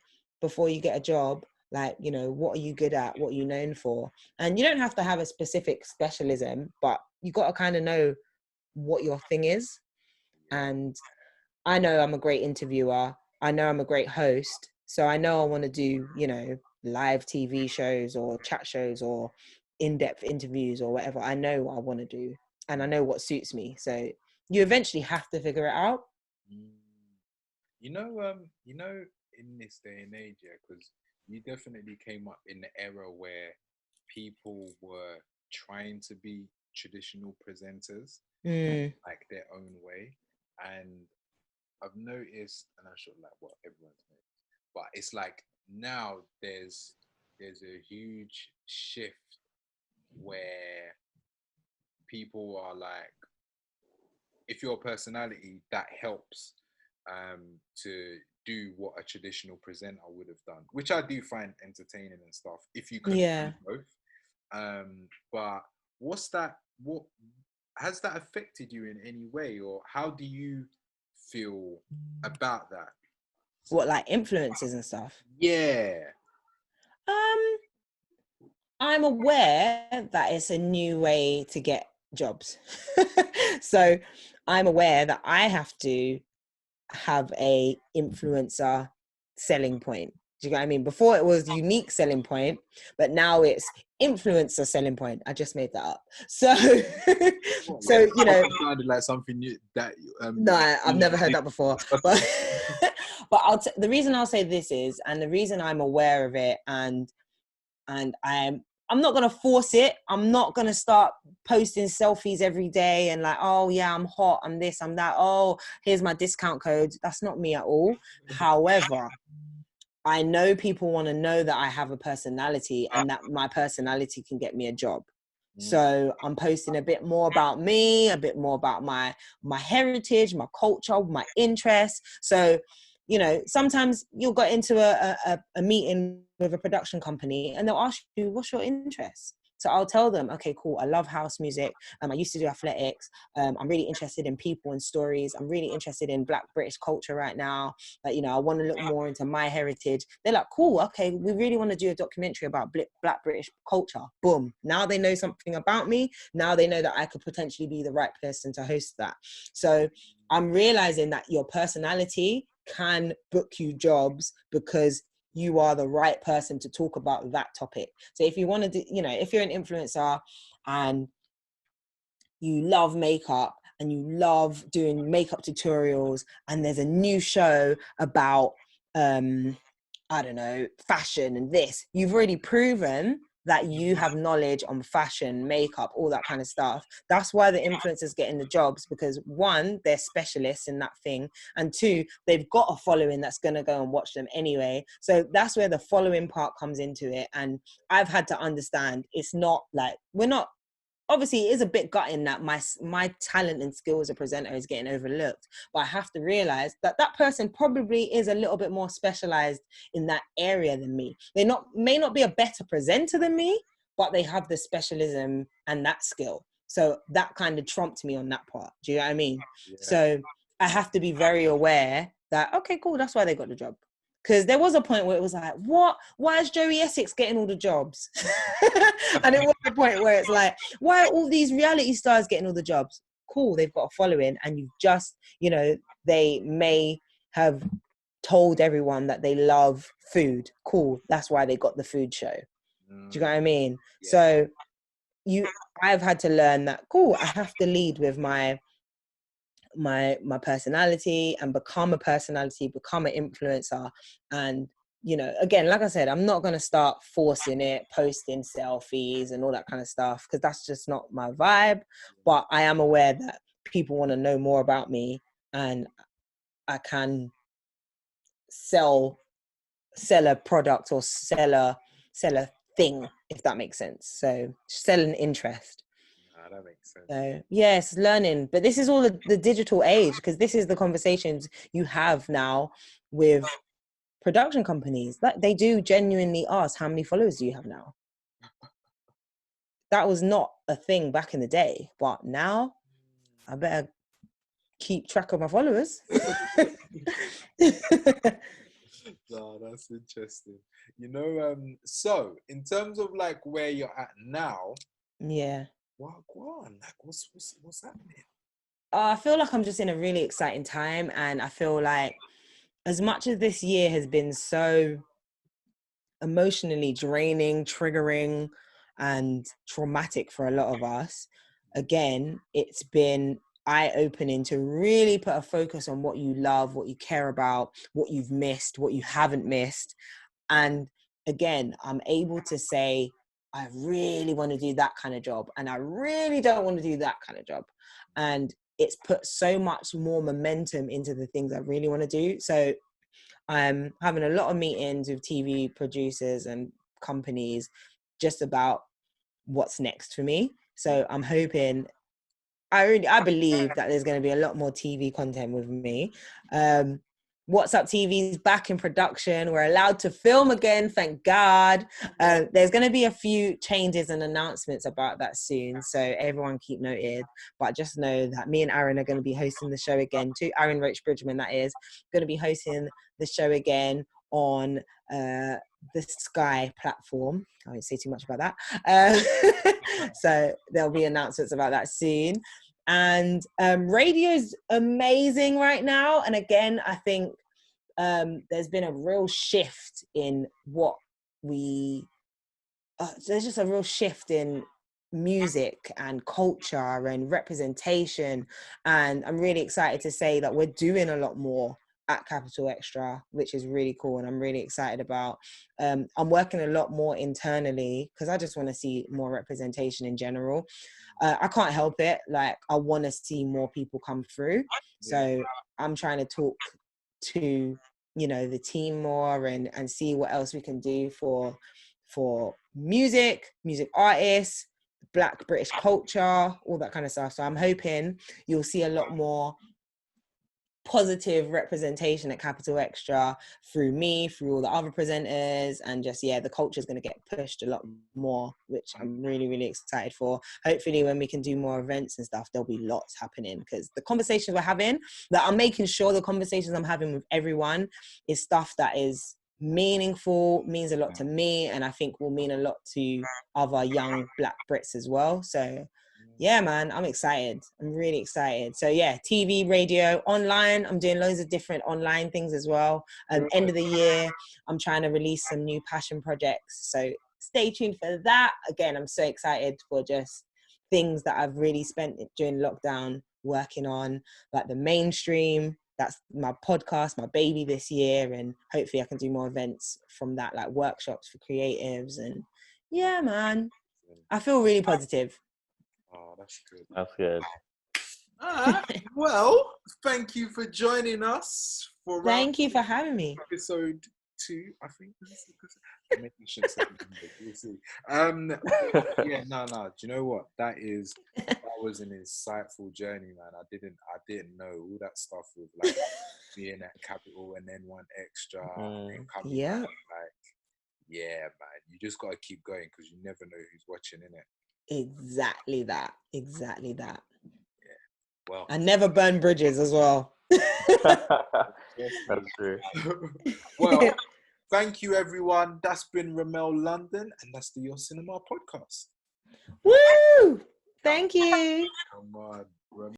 before you get a job, like, you know, what are you good at? What are you known for? And you don't have to have a specific specialism, but you got to kind of know what your thing is. And I know I'm a great interviewer. I know I'm a great host. So I know I want to do, you know, live TV shows or chat shows or in-depth interviews or whatever. I know what I want to do and I know what suits me. So you eventually have to figure it out. You know, in this day and age, yeah, because you definitely came up in the era where people were trying to be traditional presenters, like their own way. And I've noticed, and I'm sure like what everyone's noticed, but it's like now there's a huge shift where people are like, if your personality, that helps to do what a traditional presenter would have done, which I do find entertaining and stuff, if you could do both. But what has that affected you in any way, or how do you feel about that? What, like influencers and stuff? Yeah. I'm aware that it's a new way to get jobs. So I'm aware that I have to have a influencer selling point. Do you get what I mean? Before it was unique selling point, but now it's influencer selling point. I just made that up. So, so you know, it sounded like something new that. No, I've never heard that before. But the reason I'll say this is, and the reason I'm aware of it, and I'm not gonna force it. I'm not gonna start posting selfies every day and like, oh yeah, I'm hot, I'm this, I'm that. Oh, here's my discount code. That's not me at all. However, I know people want to know that I have a personality and that my personality can get me a job. So I'm posting a bit more about me, a bit more about my heritage, my culture, my interests. So, you know, sometimes you'll get into a meeting with a production company and they'll ask you, what's your interest? So I'll tell them, okay, cool. I love house music. I used to do athletics. I'm really interested in people and stories. I'm really interested in Black British culture right now. Like, you know, I want to look more into my heritage. They're like, cool. Okay, we really want to do a documentary about Black British culture. Boom. Now they know something about me. Now they know that I could potentially be the right person to host that. So I'm realizing that your personality can book you jobs because you are the right person to talk about that topic. So if you want to do, you know, if you're an influencer and you love makeup and you love doing makeup tutorials and there's a new show about, I don't know, fashion and this, you've already proven that you have knowledge on fashion, makeup, all that kind of stuff. That's why the influencers get in the jobs, because one, they're specialists in that thing, and two, they've got a following that's going to go and watch them anyway. So that's where the following part comes into it. And I've had to understand, it's not like, we're not, obviously it is a bit gutting that my talent and skill as a presenter is getting overlooked, but I have to realize that that person probably is a little bit more specialized in that area than me. They may not be a better presenter than me, but they have the specialism and that skill. So that kind of trumped me on that part. Do you know what I mean? Yeah. So I have to be very aware that, okay, cool, that's why they got the job. Because there was a point where it was like, what? Why is Joey Essex getting all the jobs? And it was a point where it's like, why are all these reality stars getting all the jobs? Cool, they've got a following, and you've just, you know, they may have told everyone that they love food. Cool, that's why they got the food show. Do you know what I mean? Yeah. So I've had to learn that, cool, I have to lead with my personality and become a personality, become an influencer. And, you know, again, like I said, I'm not going to start forcing it, posting selfies and all that kind of stuff, because that's just not my vibe. But I am aware that people want to know more about me, and I can sell a product or sell a thing, if that makes sense. So sell an interest. That makes sense. So yes, learning, but this is all the digital age, because this is the conversations you have now with production companies, that they do genuinely ask, how many followers do you have now? That was not a thing back in the day, but now I better keep track of my followers. No, that's interesting. You know, so in terms of like where you're at now, yeah. Like what's happening? I feel like I'm just in a really exciting time, and I feel like as much as this year has been so emotionally draining, triggering, and traumatic for a lot of us, again, it's been eye-opening to really put a focus on what you love, what you care about, what you've missed, what you haven't missed. And again, I'm able to say, I really want to do that kind of job, and I really don't want to do that kind of job. And it's put so much more momentum into the things I really want to do. So I'm having a lot of meetings with TV producers and companies just about what's next for me. So I'm hoping, I believe that there's going to be a lot more TV content with me. What's Up TV is back in production. We're allowed to film again, thank God. There's going to be a few changes and announcements about that soon, so everyone keep noted. But just know that me and Aaron are going to be hosting the show again too. Aaron Roach Bridgman, that is, going to be hosting the show again on the Sky platform. I won't say too much about that. So there'll be announcements about that soon. And radio's amazing right now. And again, I think there's been a real shift in what we, there's just a real shift in music and culture and representation. And I'm really excited to say that we're doing a lot more at Capital Xtra, which is really cool, and I'm really excited about. I'm working a lot more internally because I just want to see more representation in general. I can't help it. Like, I want to see more people come through. So I'm trying to talk to the team more and see what else we can do for music artists, Black British culture, all that kind of stuff. So I'm hoping you'll see a lot more positive representation at Capital Xtra through me, through all the other presenters, and just, the culture is going to get pushed a lot more, which I'm really, really excited for. Hopefully when we can do more events and stuff, there'll be lots happening, because the conversations we're having, that I'm making sure the conversations I'm having with everyone is stuff that is meaningful, means a lot to me, and I think will mean a lot to other young Black Brits as well. So yeah, man, I'm excited. I'm really excited. So TV, radio, online. I'm doing loads of different online things as well. End of the year, I'm trying to release some new passion projects. So stay tuned for that. Again, I'm so excited for just things that I've really spent during lockdown working on, like the mainstream. That's my podcast, my baby this year. And hopefully I can do more events from that, like workshops for creatives. And yeah, man, I feel really positive. Oh, that's good. That's good. Well, thank you for joining us for Thank you for having me. Episode 2, I think. Maybe you should say we'll see. Do you know what? That was an insightful journey, man. I didn't know all that stuff with like being at Capital and then One Extra and coming back, man. You just gotta keep going because you never know who's watching, innit? Exactly that. Yeah. Well, I never burn bridges as well. That's true. Well, thank you, everyone. That's been Remel London, and that's the Your Cinema podcast. Woo! Thank you. Come on.